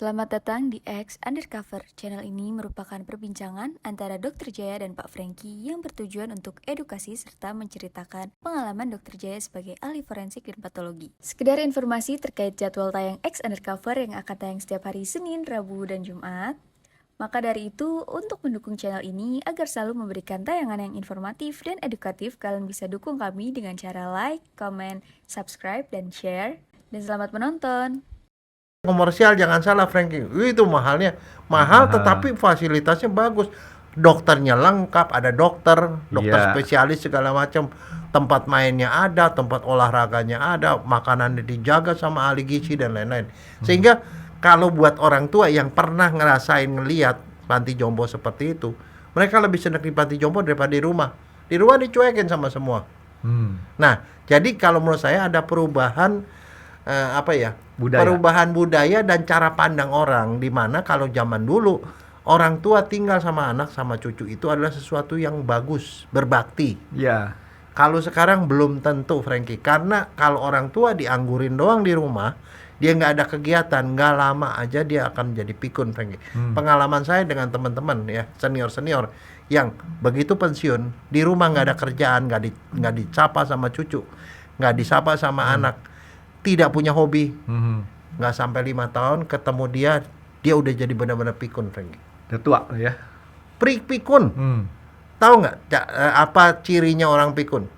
Selamat datang di X Undercover. Channel ini merupakan perbincangan antara Dr. Jaya dan Pak Franky yang bertujuan untuk edukasi serta menceritakan pengalaman Dr. Jaya sebagai ahli forensik dan patologi. Sekedar informasi terkait jadwal tayang X Undercover yang akan tayang setiap hari Senin, Rabu, dan Jumat. Maka dari itu, untuk mendukung channel ini agar selalu memberikan tayangan yang informatif dan edukatif, kalian bisa dukung kami dengan cara like, comment, subscribe, dan share. Dan selamat menonton! Komersial jangan salah Frankie, itu mahalnya mahal tetapi fasilitasnya bagus, dokternya lengkap, ada dokter spesialis segala macam, tempat mainnya ada, tempat olahraganya ada, makanannya dijaga sama ahli gizi dan lain-lain. Sehingga kalau buat orang tua yang pernah ngelihat panti jompo seperti itu, mereka lebih senang di panti jompo daripada di rumah. Di rumah dicuekin sama semua. Nah, jadi kalau menurut saya ada perubahan perubahan budaya dan cara pandang orang, di mana kalau zaman dulu orang tua tinggal sama anak sama cucu itu adalah sesuatu yang bagus, berbakti. Ya. Kalau sekarang belum tentu Frankie, karena kalau orang tua dianggurin doang di rumah, dia nggak ada kegiatan, nggak lama aja dia akan jadi pikun Frankie. Pengalaman saya dengan teman-teman ya senior yang begitu pensiun di rumah nggak ada kerjaan, nggak dicapa sama cucu, nggak disapa sama anak, tidak punya hobi, nggak sampai 5 tahun ketemu dia udah jadi benar-benar pikun Frankie. Udah tua ya. Pikun. Tahu nggak apa cirinya orang pikun?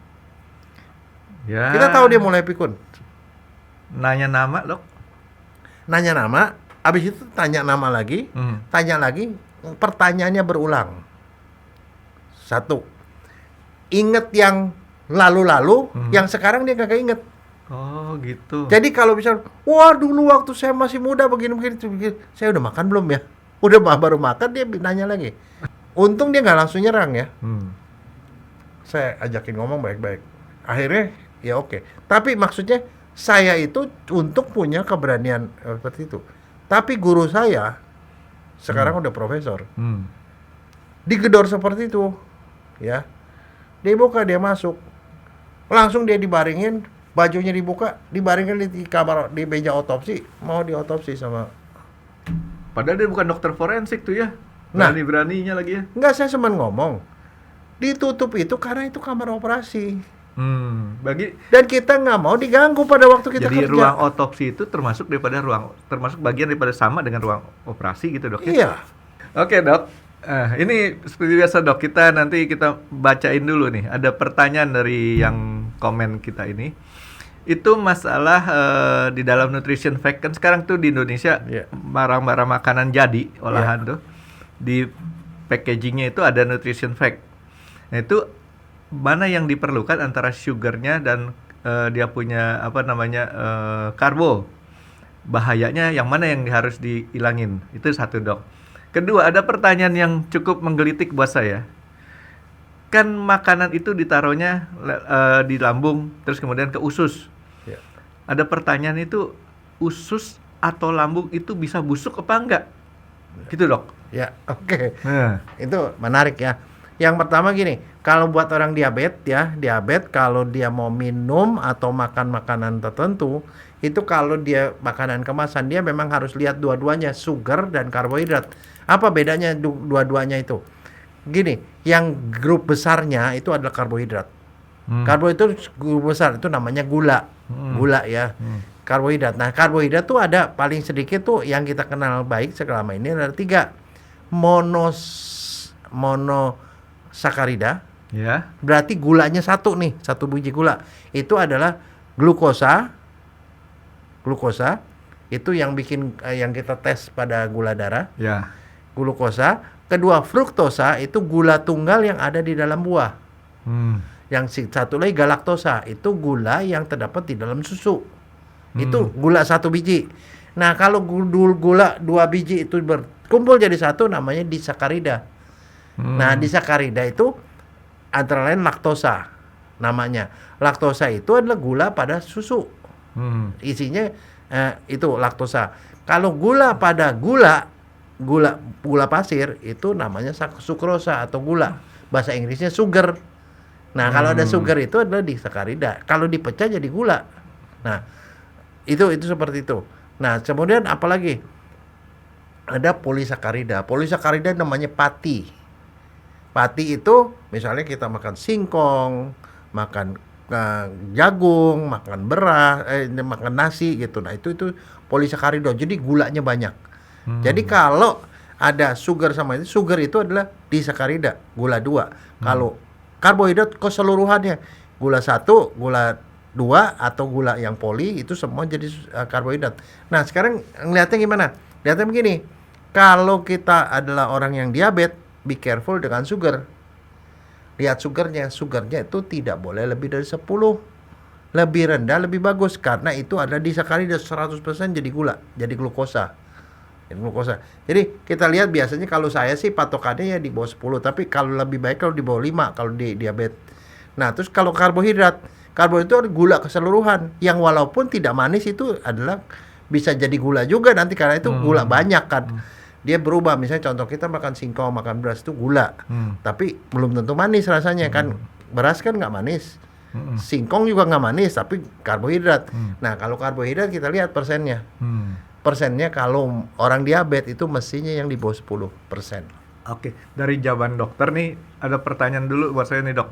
Ya. Kita tahu dia mulai pikun. Nanya nama, Dok. Nanya nama, habis itu tanya nama lagi, tanya lagi, pertanyaannya berulang. Satu, inget yang lalu-lalu, yang sekarang dia kagak inget. Oh gitu. Jadi kalau bisa, wah dulu waktu saya masih muda begini, saya udah makan belum ya? Udah baru makan dia nanya lagi. Untung dia nggak langsung nyerang ya. Saya ajakin ngomong baik-baik. Akhirnya ya oke. Tapi maksudnya saya itu untuk punya keberanian seperti itu. Tapi guru saya sekarang udah profesor. Digedor seperti itu, ya. Dia buka, dia masuk, langsung dia dibaringin. Bajunya dibuka, dibaringkan di kamar, di meja otopsi, mau diotopsi sama. Padahal dia bukan dokter forensik tuh ya. Nah, beraninya lagi ya. Enggak, saya cuma ngomong ditutup itu karena itu kamar operasi. Dan kita nggak mau diganggu pada waktu kita jadi kerja. Jadi ruang otopsi itu termasuk bagian daripada sama dengan ruang operasi gitu, Dok. Iya. Oke, Dok. Ini seperti biasa, Dok. Kita bacain dulu nih. Ada pertanyaan dari yang komen kita ini. Itu masalah di dalam nutrition fact, kan sekarang tuh di Indonesia barang-barang makanan jadi olahan tuh di packagingnya itu ada nutrition fact. Nah itu mana yang diperlukan antara sugarnya dan dia punya karbo, bahayanya yang mana yang harus dihilangin, itu satu, Dok. Kedua, ada pertanyaan yang cukup menggelitik buat saya. Kan makanan itu ditaruhnya di lambung terus kemudian ke usus. Ada pertanyaan itu, usus atau lambung itu bisa busuk apa enggak? Gitu, Dok. Ya, oke. Itu menarik ya. Yang pertama gini, kalau buat orang diabetes kalau dia mau minum atau makan makanan tertentu, itu kalau dia makanan kemasan, dia memang harus lihat dua-duanya, sugar dan karbohidrat. Apa bedanya dua-duanya itu? Gini, yang grup besarnya itu adalah karbohidrat. Karbohidrat itu grup besar, itu namanya gula. Gula ya. Karbohidrat. Nah, karbohidrat tuh ada paling sedikit tuh yang kita kenal baik selama ini ada 3. Monosakarida. Ya. Berarti gulanya 1 nih, 1 biji gula. Itu adalah glukosa. Glukosa itu yang bikin yang kita tes pada gula darah. Ya. Glukosa. Kedua, fruktosa itu gula tunggal yang ada di dalam buah. Yang satu lagi galaktosa, itu gula yang terdapat di dalam susu. Itu gula 1 biji. Nah, kalau gula 2 biji itu berkumpul jadi 1 namanya disakarida. Nah, disakarida itu antara lain laktosa namanya. Laktosa itu adalah gula pada susu. Isinya itu laktosa. Kalau gula pada gula pasir itu namanya sukrosa atau gula. Bahasa Inggrisnya sugar. Nah, kalau ada sugar itu adalah disakarida. Kalau dipecah jadi gula. Nah, itu seperti itu. Nah, kemudian apalagi? ada polisakarida. Polisakarida namanya pati. Pati itu misalnya kita makan singkong, makan jagung, makan beras, makan nasi gitu. Nah, itu polisakarida. Jadi gulanya banyak. Jadi kalau ada sugar sama itu, sugar itu adalah disakarida, gula 2. Kalau karbohidrat keseluruhannya, gula 1, gula 2 atau gula yang poli itu semua jadi karbohidrat. Nah, sekarang ngeliatnya gimana? Lihatnya begini. Kalau kita adalah orang yang diabetes, be careful dengan sugar. Lihat sugarnya itu tidak boleh lebih dari 10. Lebih rendah lebih bagus karena itu adalah disakarida 100% jadi gula, jadi glukosa. Jadi kita lihat biasanya kalau saya sih patokannya ya di bawah 10, tapi kalau lebih baik kalau di bawah 5 kalau di diabetes. Nah, terus kalau karbohidrat itu ada gula keseluruhan yang walaupun tidak manis itu adalah bisa jadi gula juga nanti karena itu gula banyak kan. Dia berubah, misalnya contoh kita makan singkong, makan beras itu gula, tapi belum tentu manis rasanya kan. Beras kan nggak manis, singkong juga nggak manis, tapi karbohidrat. Nah, kalau karbohidrat kita lihat persennya. Persennya kalau orang diabetes itu mestinya yang di bawah 10%. Oke, dari jawaban dokter nih ada pertanyaan dulu buat saya nih, Dok.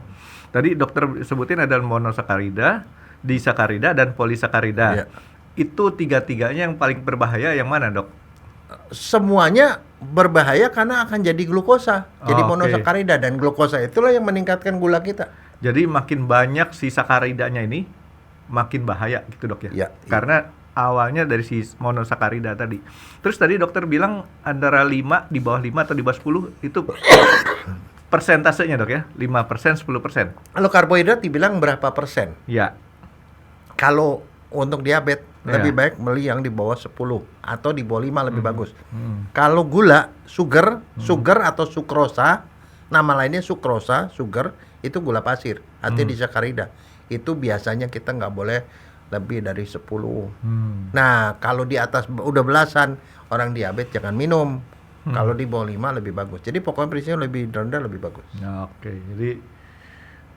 Tadi dokter sebutin ada monosakarida, disakarida, dan polisakarida. Iya. Itu tiga-tiganya yang paling berbahaya yang mana, Dok? Semuanya berbahaya karena akan jadi glukosa. Jadi Oke. monosakarida, dan glukosa itulah yang meningkatkan gula kita. Jadi makin banyak si sakaridanya ini makin bahaya gitu, Dok ya? Iya. Karena awalnya dari si monosakarida tadi. Terus tadi dokter bilang antara 5, di bawah 5 atau di bawah 10 itu persentasenya, Dok ya? 5%, 10%. Kalau karbohidrat dibilang berapa persen? Ya. Kalau untuk diabetes Iya. lebih baik beli yang di bawah 10 atau di bawah 5 lebih bagus. Kalau gula, sugar atau sukrosa, nama lainnya sukrosa, sugar, itu gula pasir, artinya disakarida. Itu biasanya kita nggak boleh lebih dari 10. Nah, kalau di atas udah belasan, orang diabetes jangan minum. Kalau di bawah 5 lebih bagus. Jadi pokoknya prinsipnya lebih rendah lebih bagus. Nah, oke. Jadi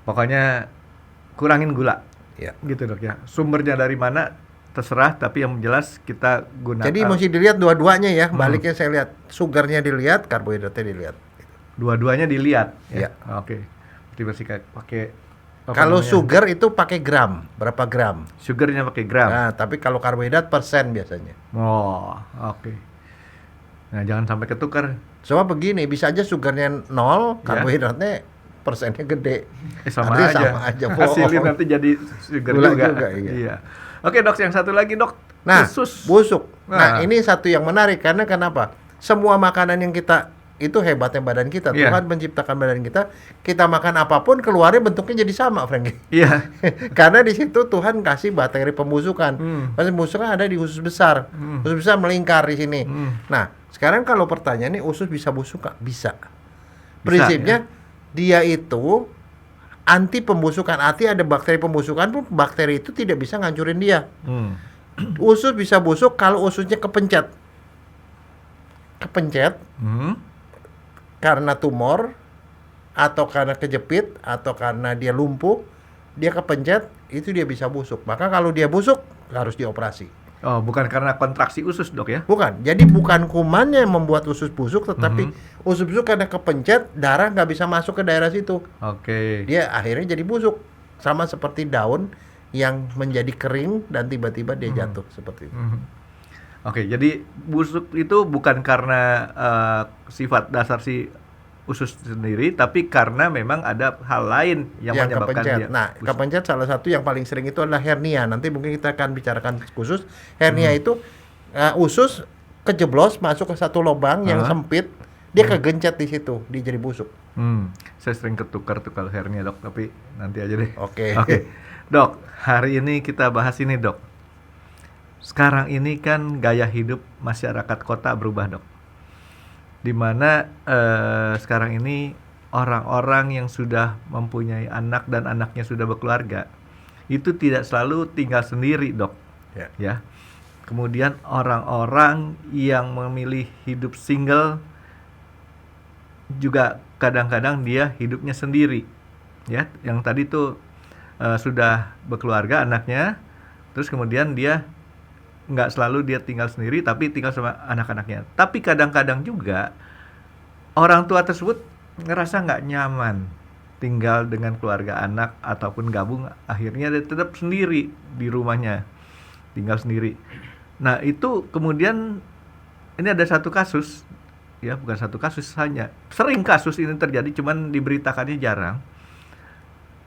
pokoknya kurangin gula. Ya. Gitu, Dok ya. Sumbernya dari mana terserah, tapi yang jelas kita gunakan. Jadi mesti dilihat dua-duanya ya. Baliknya saya lihat sugarnya dilihat, karbohidratnya dilihat. Dua-duanya dilihat. Iya. Oke. Berarti masih pakai apa Kalau namanya? sugar itu pakai gram, berapa gram. Sugarnya pakai gram. Nah, tapi kalau karbohidrat persen biasanya. Oh, oke. Nah, jangan sampai ketukar. Soalnya begini, bisa aja sugarnya 0, Ya. karbohidratnya persennya gede. Sama Artinya aja. sama aja. Hasilnya bohong. nanti jadi sugar Gula juga. juga, iya. Oke, Dok, yang satu lagi, Dok. Nah, Usus. busuk. Nah. Nah, ini satu yang menarik karena kenapa? Semua makanan yang kita itu hebatnya badan kita. Iya. Tuhan menciptakan badan kita makan apapun keluarnya bentuknya jadi sama, Frankie. Iya. Karena di situ Tuhan kasih bakteri pembusukan. Pembusukan ada di usus besar. Usus besar melingkar di sini. Nah, sekarang kalau pertanyaannya usus bisa busuk nggak? Bisa. Prinsipnya dia itu anti pembusukan. Artinya ada bakteri pembusukan pun bakteri itu tidak bisa ngancurin dia. Usus bisa busuk kalau ususnya kepencet. Karena tumor atau karena kejepit atau karena dia lumpuh, dia kepencet, itu dia bisa busuk. Maka kalau dia busuk harus dioperasi. Oh, bukan karena kontraksi usus, Dok ya? Bukan. Jadi bukan kumannya yang membuat usus busuk, tetapi usus busuk karena kepencet, darah nggak bisa masuk ke daerah situ. Oke. Dia akhirnya jadi busuk. Sama seperti daun yang menjadi kering dan tiba-tiba dia jatuh seperti itu. Oke, jadi busuk itu bukan karena sifat dasar si usus sendiri, tapi karena memang ada hal lain yang menyebabkan kepencet. dia Nah, busuk. kepencet salah satu yang paling sering itu adalah hernia. Nanti mungkin kita akan bicarakan khusus. Hernia itu usus kejeblos masuk ke satu lubang yang sempit, dia kegencet di situ, dia jadi busuk. Saya sering ketukar tuh kalau hernia, Dok, tapi nanti aja deh. Oke. Oke. Dok, hari ini kita bahas ini, Dok. Sekarang ini kan gaya hidup masyarakat kota berubah, Dok. Dimana sekarang ini orang-orang yang sudah mempunyai anak dan anaknya sudah berkeluarga itu tidak selalu tinggal sendiri, Dok. Ya. Kemudian orang-orang yang memilih hidup single juga kadang-kadang dia hidupnya sendiri, ya. Yang tadi tuh sudah berkeluarga anaknya, terus kemudian dia nggak selalu dia tinggal sendiri, tapi tinggal sama anak-anaknya. Tapi kadang-kadang juga orang tua tersebut ngerasa nggak nyaman tinggal dengan keluarga anak ataupun gabung, akhirnya dia tetap sendiri di rumahnya, tinggal sendiri. Nah itu kemudian ini ada satu kasus, ya bukan satu kasus hanya, sering kasus ini terjadi, cuman diberitakannya jarang.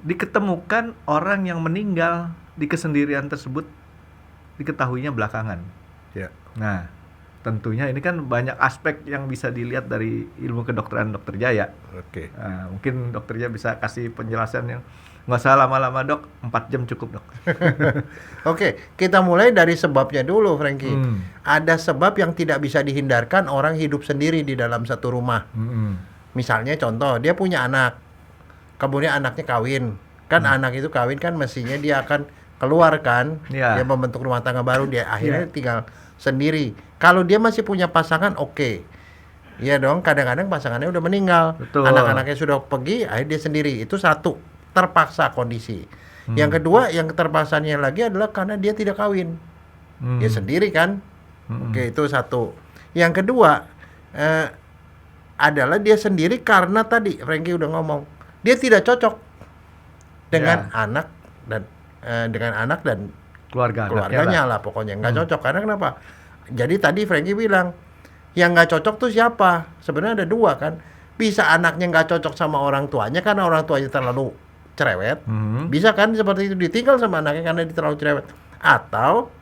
Diketemukan orang yang meninggal di kesendirian tersebut, diketahuinya belakangan. Ya. Nah, tentunya ini kan banyak aspek yang bisa dilihat dari ilmu kedokteran Dokter Jaya. Oke. Nah, mungkin Dokter Jaya bisa kasih penjelasan yang nggak usah lama-lama dok, 4 jam cukup dok. Oke, kita mulai dari sebabnya dulu, Frankie. Hmm. Ada sebab yang tidak bisa dihindarkan orang hidup sendiri di dalam satu rumah. Misalnya contoh, dia punya anak, kemudian anaknya kawin. Kan anak itu kawin kan mestinya dia akan keluar kan, Ya. dia membentuk rumah tangga baru, dia akhirnya tinggal sendiri. Kalau dia masih punya pasangan, oke. Iya dong, kadang-kadang pasangannya udah meninggal, Betul. anak-anaknya sudah pergi, akhirnya dia sendiri. Itu satu, terpaksa kondisi. Yang kedua, yang keterpaksanya lagi adalah karena dia tidak kawin. Dia sendiri kan. Oke, itu satu. Yang kedua adalah dia sendiri karena tadi Frankie udah ngomong, dia tidak cocok dengan anak dan keluarganya lah, pokoknya nggak cocok. Karena kenapa? Jadi tadi Frankie bilang yang nggak cocok tuh siapa? Sebenarnya ada dua kan. Bisa anaknya nggak cocok sama orang tuanya karena orang tuanya terlalu cerewet. Bisa kan seperti itu, ditinggal sama anaknya karena dia terlalu cerewet. Atau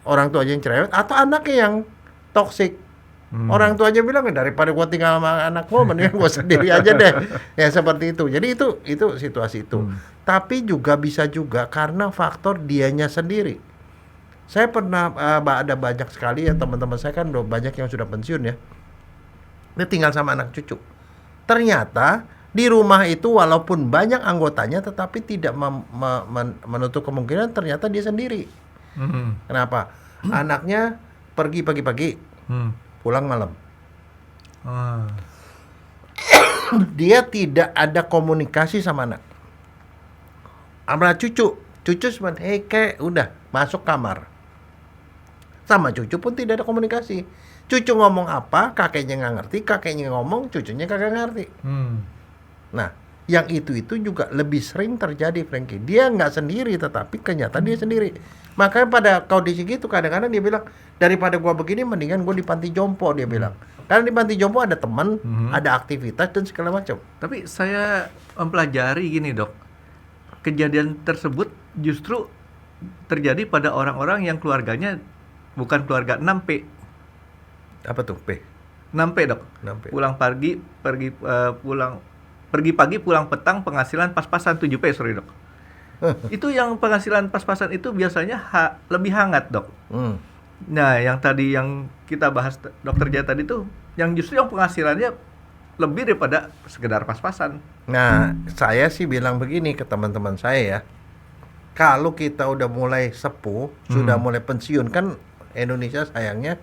orang tuanya yang cerewet, atau anaknya yang toksik. Orang tuanya bilang, daripada gua tinggal sama anak gua, mendingan gua sendiri aja deh. Ya seperti itu. Jadi itu situasi itu. Tapi juga bisa juga karena faktor dianya sendiri. Saya pernah ada banyak sekali ya teman-teman saya kan udah banyak yang sudah pensiun ya. Dia tinggal sama anak cucu. Ternyata di rumah itu walaupun banyak anggotanya tetapi tidak menutup kemungkinan ternyata dia sendiri. Kenapa? Anaknya pergi pagi-pagi, pulang malam. Dia tidak ada komunikasi sama anak. Sama cucu cuma kek udah masuk kamar. Sama cucu pun tidak ada komunikasi. Cucu ngomong apa, kakeknya nggak ngerti, kakeknya ngomong, cucunya kagak ngerti. Nah, yang itu juga lebih sering terjadi, Frankie. Dia nggak sendiri, tetapi kenyataan dia sendiri. Makanya pada kondisi gitu, kadang-kadang dia bilang, daripada gua begini, mendingan gua di panti jompo, dia bilang. Karena di panti jompo ada teman, ada aktivitas, dan segala macam. Tapi saya mempelajari gini dok, kejadian tersebut justru terjadi pada orang-orang yang keluarganya bukan keluarga 6P. Apa tuh, P? 6P dok. 6P. Pulang pagi, pergi pagi, pulang petang, penghasilan pas-pasan 7P, sorry dok. Itu yang penghasilan pas-pasan itu biasanya lebih hangat dok. Nah yang tadi yang kita bahas Dokter Jaya tadi tuh, yang justru yang penghasilannya lebih daripada sekedar pas-pasan. Nah, saya sih bilang begini ke teman-teman saya ya. Kalau kita udah mulai sepuh, sudah mulai pensiun, kan Indonesia sayangnya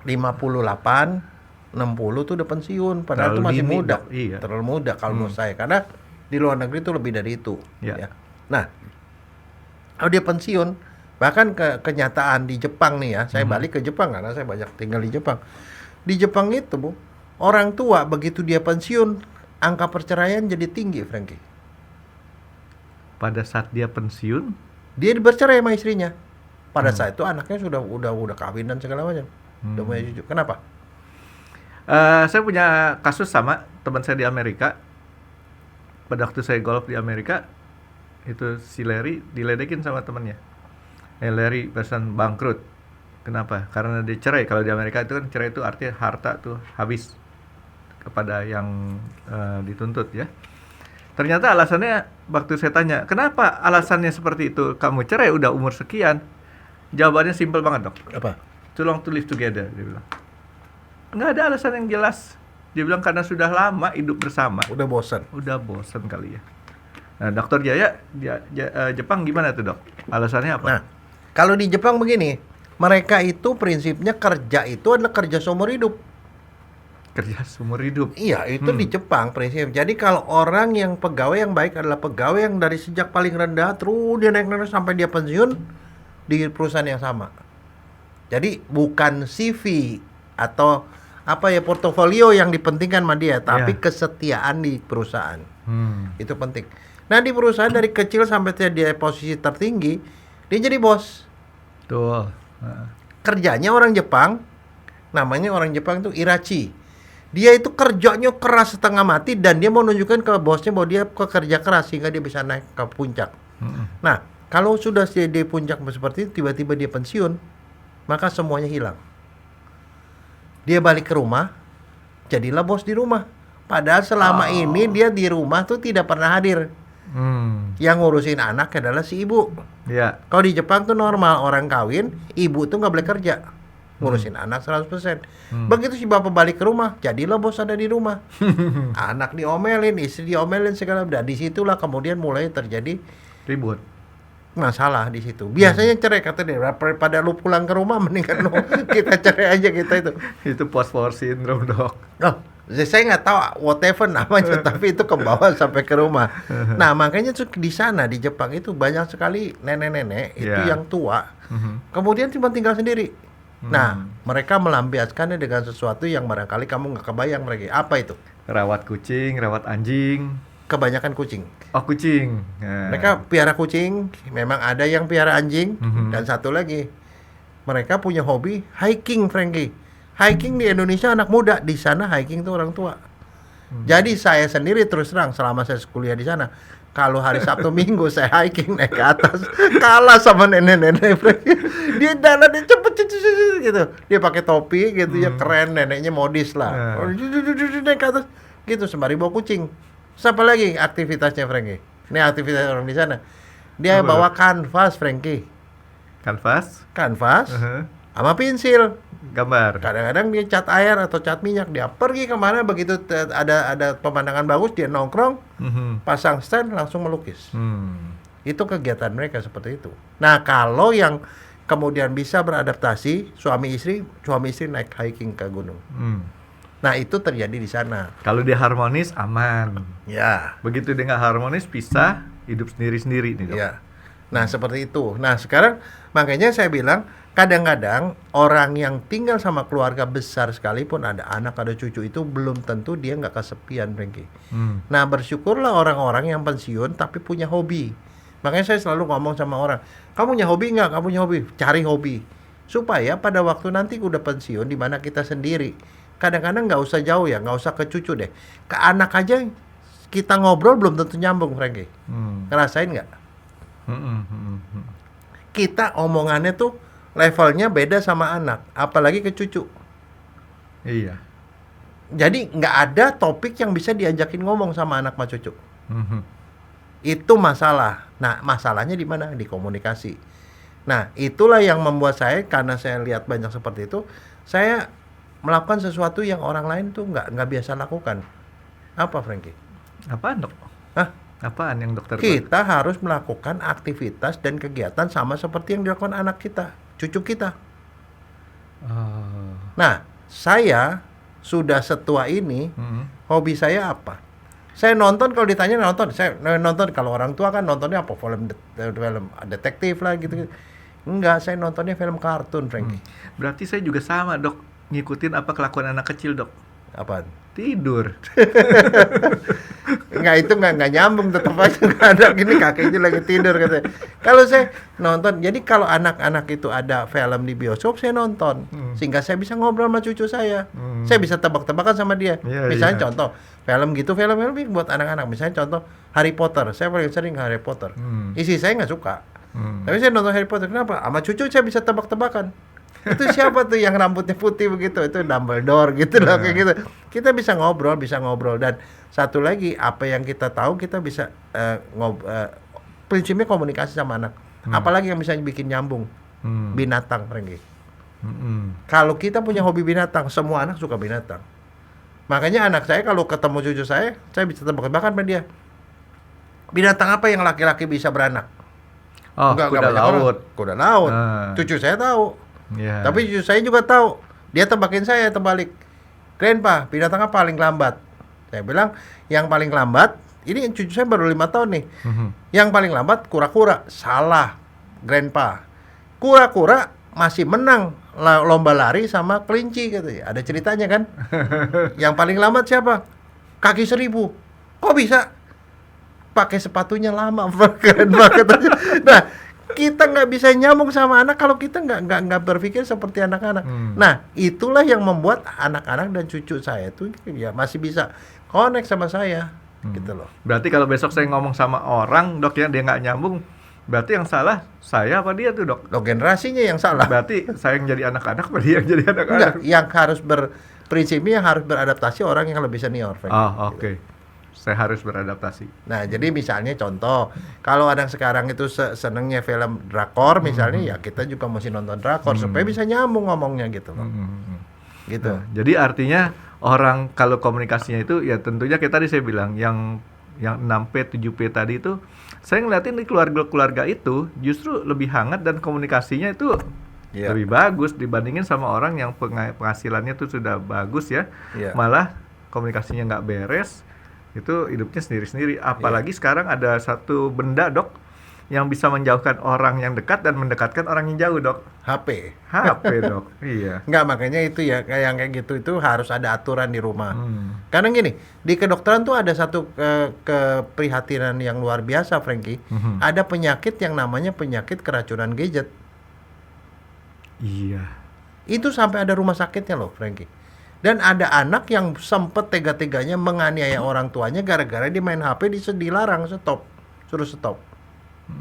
58, 60 tuh udah pensiun, padahal itu masih muda. Iya. Terlalu muda kalau menurut saya, karena di luar negeri itu lebih dari itu. Ya. Ya. Nah, kalau dia pensiun, bahkan kenyataan di Jepang nih ya, saya balik ke Jepang karena saya banyak tinggal di Jepang. Di Jepang itu, Bu, orang tua begitu dia pensiun, angka perceraian jadi tinggi, Frankie. Pada saat dia pensiun, Dia bercerai sama istrinya. Pada saat itu anaknya udah kawin dan segala macam. Udah punya cucu. Kenapa? saya punya kasus sama teman saya di Amerika. Pada waktu saya golf di Amerika, itu si Larry diledekin sama temannya. Larry person bangkrut. Kenapa? Karena dia cerai. Kalau di Amerika itu kan cerai itu artinya harta tuh habis kepada yang dituntut ya. Ternyata alasannya, waktu saya tanya, kenapa alasannya seperti itu? Kamu cerai udah umur sekian. Jawabannya simpel banget dok. Apa? Too long to live together, dia bilang. Nggak ada alasan yang jelas. Dia bilang karena sudah lama hidup bersama. Udah bosan. Udah bosan kali ya. Nah, Dokter Jaya, Jepang gimana tuh dok? Alasannya apa? Nah, kalau di Jepang begini, mereka itu prinsipnya kerja itu adalah kerja seumur hidup. Kerja seumur hidup. Iya, itu di Jepang prinsip. Jadi kalau orang yang pegawai yang baik adalah pegawai yang dari sejak paling rendah terus dia naik sampai dia pensiun, di perusahaan yang sama. Jadi bukan CV atau apa ya portofolio yang dipentingkan sama dia, tapi kesetiaan di perusahaan. Itu penting. Nah di perusahaan dari kecil sampai dia posisi tertinggi, dia jadi bos. Betul. Kerjanya orang Jepang, namanya orang Jepang itu irachi. Dia itu kerjanya keras setengah mati dan dia mau nunjukkan ke bosnya bahwa dia kerja keras sehingga dia bisa naik ke puncak. Nah, kalau sudah di puncak seperti itu, tiba-tiba dia pensiun, maka semuanya hilang. Dia balik ke rumah, jadilah bos di rumah. Padahal selama ini dia di rumah tuh tidak pernah hadir. Yang ngurusin anak adalah si ibu. Ya. Kalau di Jepang tuh normal, orang kawin, ibu tuh nggak boleh kerja. Ngurusin anak 100%. Begitu si bapak balik ke rumah, jadilah bos ada di rumah. Anak diomelin, istri diomelin segala. Dan disitulah kemudian mulai terjadi Ribut. masalah di situ. Biasanya cerai, kata dia, daripada lu pulang ke rumah mendingan lu kita cerai aja kita itu. Itu post-war syndrome, Dok. Oh, saya nggak tahu whatever namanya, tapi itu ke bawah sampai ke rumah. Nah, makanya tuh di sana di Jepang itu banyak sekali nenek-nenek itu yang tua. Kemudian cuma tinggal sendiri. Nah, mereka melampiaskannya dengan sesuatu yang barangkali kamu nggak kebayang mereka. Apa itu? Rawat kucing, rawat anjing. Kebanyakan kucing. Oh, kucing. Nah. Mereka piara kucing, memang ada yang piara anjing, dan satu lagi, mereka punya hobi hiking, Frankie. Hiking di Indonesia anak muda, di sana hiking tuh orang tua. Jadi saya sendiri terus terang selama saya kuliah di sana, kalau hari Sabtu Minggu saya hiking naik ke atas, kalah sama nenek-nenek, Frankie. Dia jalan dia cepet gitu, dia pakai topi gitu ya, keren, neneknya modis lah. Naik ke atas, gitu sembari bawa kucing. Siapa lagi aktivitasnya, Frankie? Ini aktivitas orang di sana. Dia bawa kanvas, Frankie. Kanvas? Kanvas sama pensil. Gambar. Kadang-kadang dia cat air atau cat minyak. Dia pergi kemana begitu ada pemandangan bagus, dia nongkrong, pasang stand, langsung melukis. Itu kegiatan mereka seperti itu. Nah, kalau yang kemudian bisa beradaptasi, suami istri naik hiking ke gunung. Nah, itu terjadi di sana. Kalau dia harmonis, aman. Ya. Begitu dia nggak harmonis, pisah, hidup sendiri-sendiri nih, Dok. Ya. Nah, seperti itu. Nah, sekarang makanya saya bilang, kadang-kadang orang yang tinggal sama keluarga besar sekalipun ada anak, ada cucu, itu belum tentu dia nggak kesepian, Frankie. Nah, bersyukurlah orang-orang yang pensiun tapi punya hobi. Makanya saya selalu ngomong sama orang, kamu punya hobi nggak? Kamu punya hobi? Cari hobi. Supaya pada waktu nanti udah pensiun, di mana kita sendiri, kadang-kadang nggak usah jauh ya, nggak usah ke cucu deh. Ke anak aja kita ngobrol belum tentu nyambung, Frankie. Ngerasain nggak? Kita omongannya tuh levelnya beda sama anak, apalagi ke cucu. Iya. Jadi nggak ada topik yang bisa diajakin ngomong sama anak sama cucu. Itu masalah. Nah, masalahnya di mana? Di komunikasi. Nah, itulah yang membuat saya, karena saya lihat banyak seperti itu, saya melakukan sesuatu yang orang lain tuh nggak biasa lakukan. Apa, Frankie? Apaan, Dok? Hah? Apaan yang dokter buat? Kita harus melakukan aktivitas dan kegiatan sama seperti yang dilakukan anak kita, cucu kita. Nah, saya sudah setua ini, hobi saya apa? Saya nonton, kalau ditanya nonton, saya nonton, kalau orang tua kan nontonnya apa? Film detektif lah gitu. Enggak, saya nontonnya film kartun, Frankie. Berarti saya juga sama, Dok. Ngikutin apa kelakuan anak kecil, Dok. Apaan? Tidur. Enggak, itu enggak nyambung, tetap aja nggak ada gini, kakeknya lagi tidur katanya. Kalau saya nonton, jadi kalau anak-anak itu ada film di bioskop, saya nonton. Sehingga saya bisa ngobrol sama cucu saya. Saya bisa tebak-tebakan sama dia. Misalnya contoh, film buat anak-anak. Misalnya contoh Harry Potter. Saya paling sering Harry Potter. Isi saya nggak suka. Tapi saya nonton Harry Potter, kenapa? Sama cucu saya bisa tebak-tebakan. Itu siapa tuh yang rambutnya putih begitu? Itu Dumbledore gitu loh, kayak gitu. Kita bisa ngobrol. Dan satu lagi, apa yang kita tahu kita bisa prinsipnya komunikasi sama anak. Apalagi yang bisa bikin nyambung? Binatang, Frankie. Kalau kita punya hobi binatang, semua anak suka binatang. Makanya anak saya kalau ketemu cucu saya bisa tebak-tebakan sama dia. Binatang apa yang laki-laki bisa beranak? Kuda laut. Kuda laut. Cucu saya tahu. Tapi cucu saya juga tahu. Dia tebakin saya terbalik. Grandpa, binatang apa paling lambat? Saya bilang, yang paling lambat, ini cucu saya baru 5 tahun nih. Yang paling lambat kura-kura. Salah, Grandpa. kura-kura masih menang lomba lari sama kelinci gitu ya. Ada ceritanya kan. Yang paling lambat siapa? Kaki 1000. Kok bisa? Pakai sepatunya lama. Keren banget. Nah, kita nggak bisa nyambung sama anak kalau kita nggak berpikir seperti anak-anak. Nah, itulah yang membuat anak-anak dan cucu saya tuh ya masih bisa connect sama saya, gitu loh. Berarti kalau besok saya ngomong sama orang, Dok, ya dia nggak nyambung, berarti yang salah saya apa dia tuh, Dok? Loh, generasinya yang salah. Berarti saya yang jadi anak-anak apa dia yang jadi Enggak, anak-anak? yang harus prinsipnya yang harus beradaptasi orang yang lebih senior, Frank. Oh, oke. Saya harus beradaptasi. Nah, jadi misalnya contoh, kalau anak sekarang itu senengnya film drakor misalnya, ya kita juga mesti nonton drakor supaya bisa nyambung ngomongnya gitu loh. Gitu. Nah, jadi artinya orang kalau komunikasinya itu ya tentunya kayak tadi saya bilang yang 6P, 7P tadi itu saya ngeliatin di keluarga-keluarga itu justru lebih hangat dan komunikasinya itu lebih bagus dibandingin sama orang yang penghasilannya itu sudah bagus ya. Malah komunikasinya nggak beres, itu hidupnya sendiri-sendiri. Apalagi sekarang ada satu benda, Dok, yang bisa menjauhkan orang yang dekat dan mendekatkan orang yang jauh, Dok. HP, Dok. Iya. Nggak, makanya itu ya kayak gitu itu harus ada aturan di rumah. Karena gini, di kedokteran tuh ada satu keprihatinan yang luar biasa, Frankie. Ada penyakit yang namanya penyakit keracunan gadget. Iya. Itu sampai ada rumah sakitnya loh, Frankie. Dan ada anak yang sempet tega-teganya menganiaya orang tuanya gara-gara dia main HP dilarang suruh stop.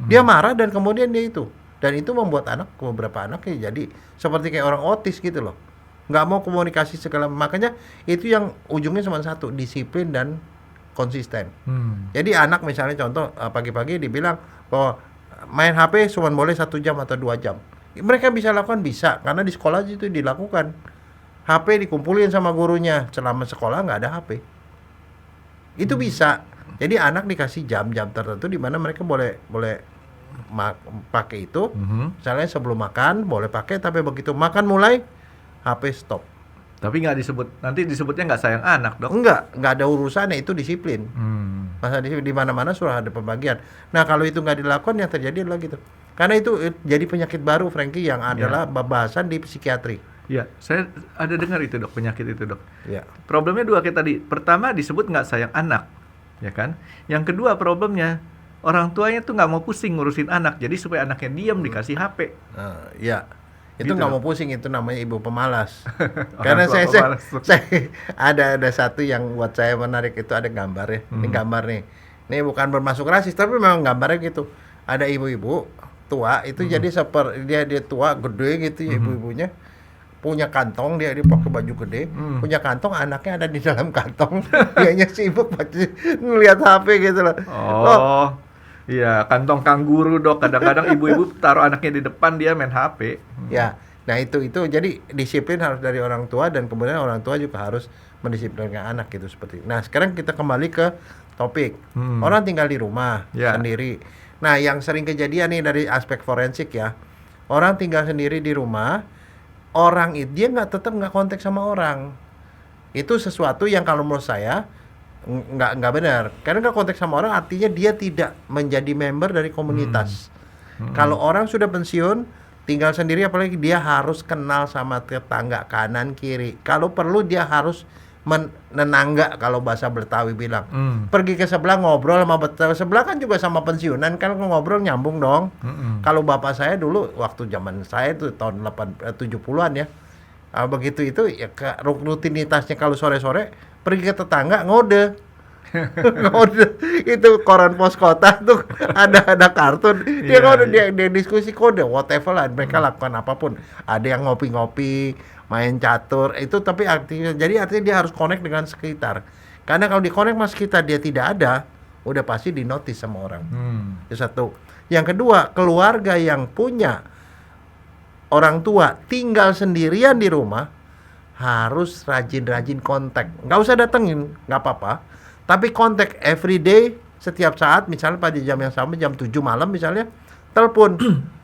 Dia marah dan kemudian dia itu. Dan itu membuat beberapa anak ya jadi seperti kayak orang otis gitu loh. Nggak mau komunikasi segala, makanya itu yang ujungnya cuma satu, disiplin dan konsisten. Jadi anak misalnya contoh pagi-pagi dibilang main HP cuma boleh 1 jam atau 2 jam. Mereka bisa lakukan, bisa, karena di sekolah itu dilakukan. HP dikumpulin sama gurunya, selama sekolah nggak ada HP. Itu bisa. Jadi anak dikasih jam-jam tertentu di mana mereka boleh pakai itu. Misalnya sebelum makan boleh pakai, tapi begitu makan mulai HP stop. Tapi nggak nanti disebutnya nggak sayang anak, Dok. Nggak ada urusannya, itu disiplin. Masa di mana-mana sudah ada pembagian. Nah, kalau itu nggak dilakukan, yang terjadi adalah gitu. Karena itu jadi penyakit baru, Frankie, yang adalah bahasan di psikiatri. Ya, saya ada dengar itu, Dok, penyakit itu, Dok. Ya. Problemnya 2 kayak tadi. Pertama disebut nggak sayang anak, ya kan? Yang kedua problemnya orang tuanya tuh nggak mau pusing ngurusin anak, jadi supaya anaknya diam dikasih HP. Ya. Itu Gitu, nggak mau pusing, itu namanya ibu pemalas. Karena saya ada satu yang buat saya menarik, itu ada gambar ya. Ini gambar nih. Ini bukan bermasuk rasis, tapi memang gambarnya gitu. Ada ibu-ibu tua itu jadi dia tua gede gitu ya, ibu-ibunya punya kantong, dia pakai baju gede, punya kantong, anaknya ada di dalam kantong. Dianya sibuk ngeliat HP gitu loh. Iya, kantong kanguru, Dok. Kadang-kadang ibu-ibu taruh anaknya di depan, dia main HP. Ya, nah itu jadi disiplin harus dari orang tua, dan kemudian orang tua juga harus mendisiplinkan anak gitu seperti. Nah, sekarang kita kembali ke topik. Orang tinggal di rumah sendiri. Nah, yang sering kejadian nih dari aspek forensik ya. Orang tinggal sendiri di rumah, orang itu dia tetap nggak kontak sama orang. Itu sesuatu yang kalau menurut saya nggak benar. Karena nggak kontak sama orang artinya dia tidak menjadi member dari komunitas. Kalau orang sudah pensiun, tinggal sendiri, apalagi dia harus kenal sama tetangga kanan kiri. Kalau perlu dia harus menenangga, kalau bahasa Betawi bilang. Pergi ke sebelah ngobrol sama sebelah, kan juga sama pensiunan, kan ngobrol nyambung dong. Kalau bapak saya dulu waktu zaman saya itu tahun 70-an ya. Begitu itu ya rutinitasnya kalau sore-sore pergi ke tetangga ngode. Ngode itu koran pos kota tuh ada kartun, dia ngode, dia diskusi kode whatever lah, mereka lakukan apapun. Ada yang ngopi-ngopi, main catur itu, tapi artinya dia harus connect dengan sekitar. Karena kalau di connect sama sekitar dia tidak ada, udah pasti di notice sama orang. Itu satu. Yang kedua, keluarga yang punya orang tua tinggal sendirian di rumah harus rajin-rajin kontak. Nggak usah datengin, nggak apa-apa, tapi kontak every day, setiap saat. Misalnya pada jam yang sama, jam 7 malam misalnya, telepon,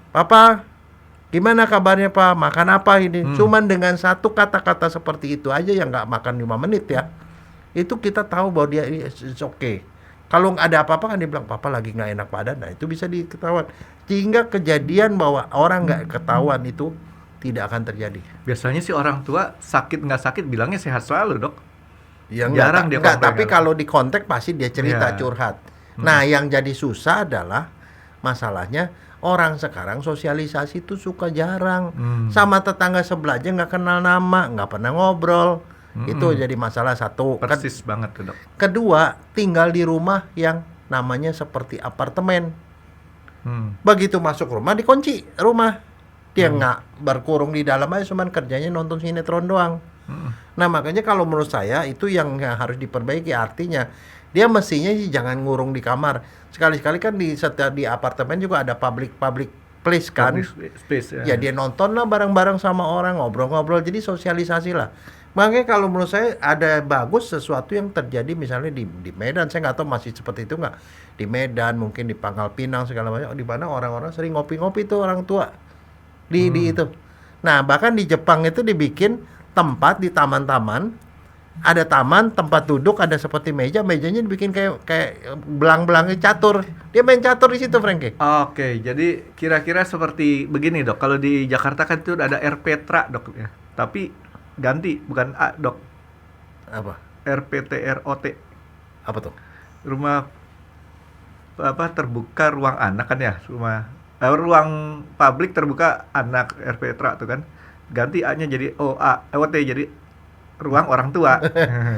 Papa, gimana kabarnya Pak? Makan apa ini? Cuman dengan satu kata-kata seperti itu aja, yang nggak makan 5 menit ya, itu kita tahu bahwa dia it's okay. Kalau nggak ada apa-apa kan dia bilang papa lagi nggak enak badan. Nah itu bisa diketahuan. Sehingga kejadian bahwa orang nggak ketahuan itu tidak akan terjadi. Biasanya sih orang tua sakit nggak sakit bilangnya sehat selalu, Dok. Ya Jarang dia komplain tapi kan. kalau di kontak pasti dia cerita Iya. curhat. Nah yang jadi susah adalah masalahnya orang sekarang sosialisasi itu suka jarang. Sama tetangga sebelah aja nggak kenal nama, nggak pernah ngobrol. Itu jadi masalah satu. Persis banget tuh, Dok. Kedua, tinggal di rumah yang namanya seperti apartemen. Hmm. Begitu masuk rumah dikunci rumah. Dia nggak berkurung di dalam aja, cuman kerjanya nonton sinetron doang. Nah makanya kalau menurut saya itu yang harus diperbaiki. Artinya dia mestinya sih jangan ngurung di kamar. Sekali-sekali kan di setiap di apartemen juga ada public place kan. Public space, ya. Ya dia nonton lah bareng-bareng sama orang, ngobrol-ngobrol, jadi sosialisasi lah. Makanya kalau menurut saya ada bagus sesuatu yang terjadi misalnya di Medan, saya nggak tahu masih seperti itu nggak, di Medan mungkin di Pangkal Pinang segala macam, di mana orang-orang sering ngopi-ngopi tuh orang tua di itu. Nah bahkan di Jepang itu dibikin tempat di taman-taman, ada taman tempat duduk, ada seperti mejanya dibikin kayak belang-belangnya catur, dia main catur di situ Frankie. Oke, jadi kira-kira seperti begini, Dok. Kalau di Jakarta kan itu ada RPTRA, Dok, ya. Tapi ganti, bukan A, Dok. Apa? RPTROT. Apa tuh? Rumah terbuka ruang anak kan ya, ruang publik terbuka anak, RPTRA tuh kan. Ganti A-nya jadi OT, jadi ruang orang tua.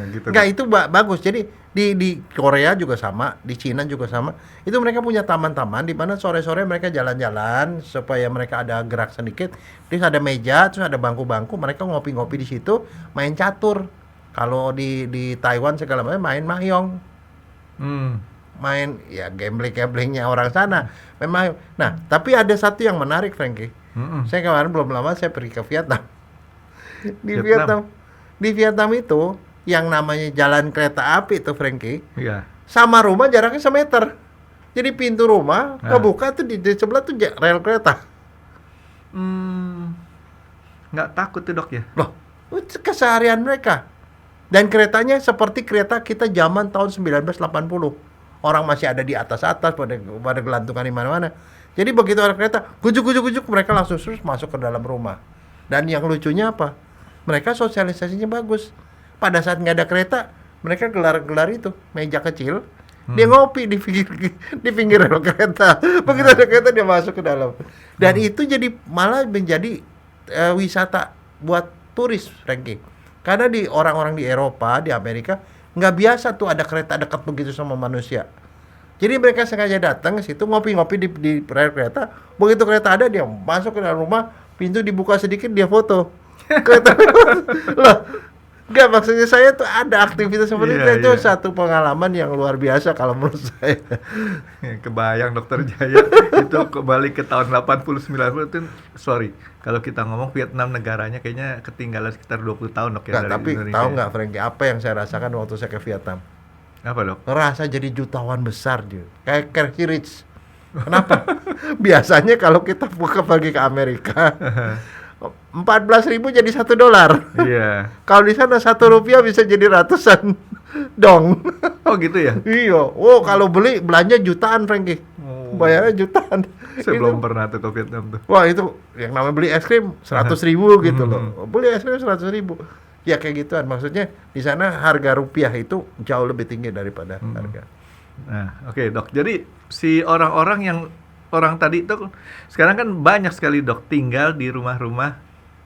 Gitu. Enggak, itu bagus. Jadi di Korea juga sama, di Cina juga sama. Itu mereka punya taman-taman di mana sore-sore mereka jalan-jalan supaya mereka ada gerak sedikit. Terus ada meja, terus ada bangku-bangku, mereka ngopi-ngopi di situ, main catur. Kalau di Taiwan segala macam main mahjong. Main ya gambling-gamblingnya orang sana. Memang. Nah, tapi ada satu yang menarik Frankie. Saya kemarin belum lama saya pergi ke Vietnam. Di Vietnam itu yang namanya jalan kereta api itu Frankie, Iya. sama rumah jaraknya semeter. Jadi pintu rumah kebuka tuh di sebelah tuh rel kereta. Nggak takut tuh, Dok, ya? Loh, itu keseharian mereka. Dan keretanya seperti kereta kita zaman tahun 1980. Orang masih ada di atas-atas pada gelantungan di mana-mana. Jadi begitu ada kereta, gujuk mereka langsung masuk ke dalam rumah. Dan yang lucunya apa? Mereka sosialisasinya bagus. Pada saat nggak ada kereta, mereka gelar itu meja kecil. Dia ngopi di pinggir rel kereta. Begitu ada kereta dia masuk ke dalam. Dan itu jadi malah menjadi wisata buat turis, Frankie. Karena di orang-orang di Eropa, di Amerika nggak biasa tuh ada kereta dekat begitu sama manusia. Jadi mereka sengaja datang ke situ ngopi-ngopi di rel kereta. Begitu kereta ada dia masuk ke dalam rumah, pintu dibuka sedikit dia foto. Kereta loh. Enggak, maksudnya saya tuh ada aktivitas seperti itu. Itu satu pengalaman yang luar biasa kalau menurut saya. Kebayang Dokter Jaya itu kembali ke tahun 80 90 itu, sorry kalau kita ngomong Vietnam negaranya kayaknya ketinggalan sekitar 20 tahun, Dok, ya, dari Tapi Indonesia. tahu nggak Frankie apa yang saya rasakan waktu saya ke Vietnam? Apa, Dok? Ngerasa jadi jutawan besar dia. Kayak Crazy Rich. Kenapa? Biasanya kalau kita pergi ke Amerika 14.000 jadi $1. Iya. Kalau di sana Rp1 bisa jadi ratusan dong. Oh gitu ya? Iya. Oh kalau belanja jutaan Frankie. Oh. Bayarnya jutaan. Saya Itu- belum pernah tuh ke Vietnam tuh. Wah itu yang namanya beli es krim 100.000 gitu loh. Beli es krim 100.000. Ya kayak gituan. Maksudnya di sana harga rupiah itu jauh lebih tinggi daripada harga. Nah, oke, Dok. Jadi si orang tadi itu sekarang kan banyak sekali, Dok, tinggal di rumah-rumah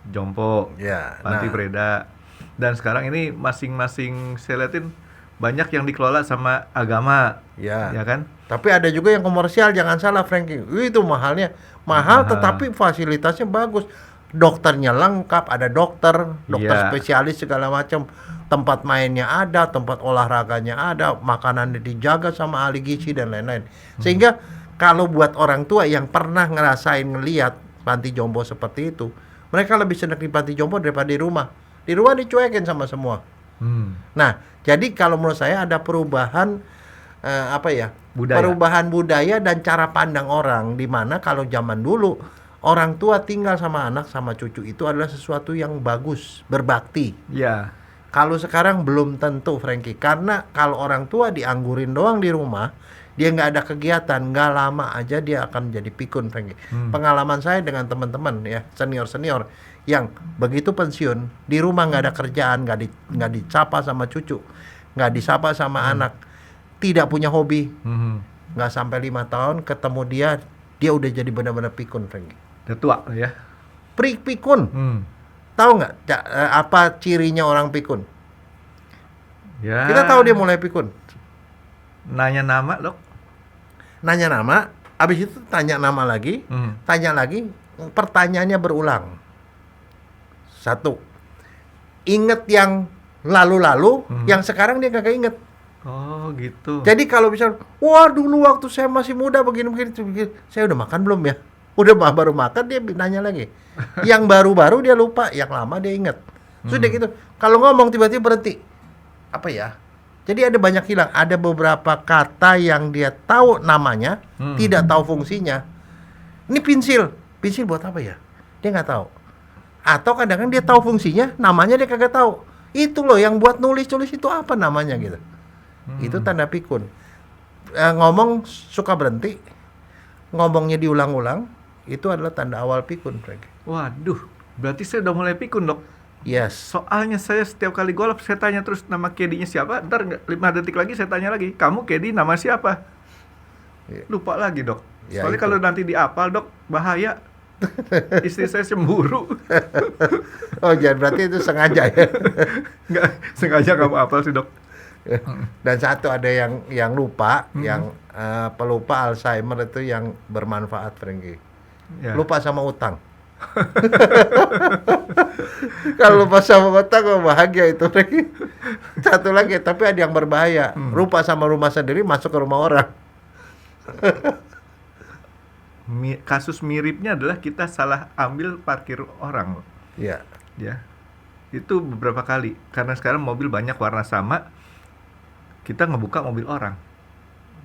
jompo, Ya. panti preda. Dan sekarang ini masing-masing saya liatin banyak yang dikelola sama agama, Ya. ya kan? Tapi ada juga yang komersial, jangan salah Frankie. Itu mahalnya. Mahal tetapi fasilitasnya bagus. Dokternya lengkap, ada dokter Iya. spesialis segala macam. Tempat mainnya ada, tempat olahraganya ada, makanannya dijaga sama ahli gizi dan lain-lain. Sehingga kalau buat orang tua yang pernah ngelihat panti jompo seperti itu, mereka lebih senang di panti jompo daripada di rumah. Di rumah dicuekin sama semua. Nah, jadi kalau menurut saya ada perubahan Budaya. perubahan budaya dan cara pandang orang, di mana kalau zaman dulu orang tua tinggal sama anak sama cucu itu adalah sesuatu yang bagus, berbakti. Ya. Kalau sekarang belum tentu, Frankie. Karena kalau orang tua dianggurin doang di rumah, dia nggak ada kegiatan, nggak lama aja dia akan jadi pikun, Frankie. Pengalaman saya dengan teman-teman ya, senior-senior yang begitu pensiun, di rumah nggak ada kerjaan, nggak dicapa sama cucu, nggak disapa sama anak, tidak punya hobi, nggak sampai 5 tahun ketemu dia udah jadi benar-benar pikun, Frankie. Udah tua ya. Pikun. Tahu nggak apa cirinya orang pikun? Ya. Kita tahu dia mulai pikun. Nanya nama, Dok. Nanya nama, habis itu tanya nama lagi, tanya lagi, pertanyaannya berulang. Satu, inget yang lalu-lalu, yang sekarang dia kagak inget. Oh, gitu. Jadi kalau bisa, wah dulu waktu saya masih muda begini-begini, saya udah makan belum ya? Udah baru makan dia nanya lagi. Yang baru-baru dia lupa, yang lama dia inget. Sudah gitu. Kalau ngomong tiba-tiba berhenti. Apa ya? Jadi ada banyak hilang. Ada beberapa kata yang dia tahu namanya, tidak tahu fungsinya. Ini pensil. Pensil buat apa ya? Dia nggak tahu. Atau kadang-kadang dia tahu fungsinya, namanya dia kagak tahu. Itu loh yang buat nulis-nulis itu apa namanya gitu. Itu tanda pikun. Ngomong suka berhenti. Ngomongnya diulang-ulang. Itu adalah tanda awal pikun, Frank. Waduh, berarti saya udah mulai pikun, Dok. Yes. Soalnya saya setiap kali golf saya tanya terus nama caddy-nya siapa, ntar 5 detik lagi saya tanya lagi, kamu caddy nama siapa? Lupa lagi, Dok. Ya, Soalnya itu. kalau nanti diapal, Dok, bahaya. Istri saya cemburu. Oh, jangan berarti itu sengaja ya. Nggak sengaja kamu apal sih, Dok. Dan satu ada yang lupa, yang pelupa Alzheimer itu yang bermanfaat, Frankie. Ya. Lupa sama utang. Kalau lupa sama utang oh, bahagia itu, Frankie. Satu lagi, tapi ada yang berbahaya. Lupa sama rumah sendiri masuk ke rumah orang. Kasus miripnya adalah kita salah ambil parkir orang. Iya. Ya. Itu beberapa kali. Karena sekarang mobil banyak warna sama, kita ngebuka mobil orang.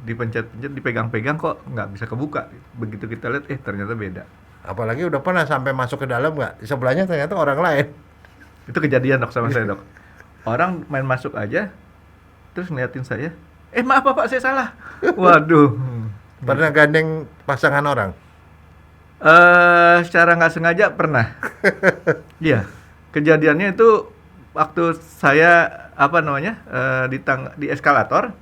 Dipencet-pencet, dipegang-pegang kok nggak bisa kebuka. Begitu kita lihat, ternyata beda. Apalagi udah pernah sampai masuk ke dalam nggak? Di sebelahnya ternyata orang lain. Itu kejadian, Dok, sama saya, Dok. Orang main masuk aja, terus ngeliatin saya. Maaf Pak, saya salah. Waduh. Pernah gandeng pasangan orang? Secara nggak sengaja pernah. Iya. Kejadiannya itu waktu saya di eskalator.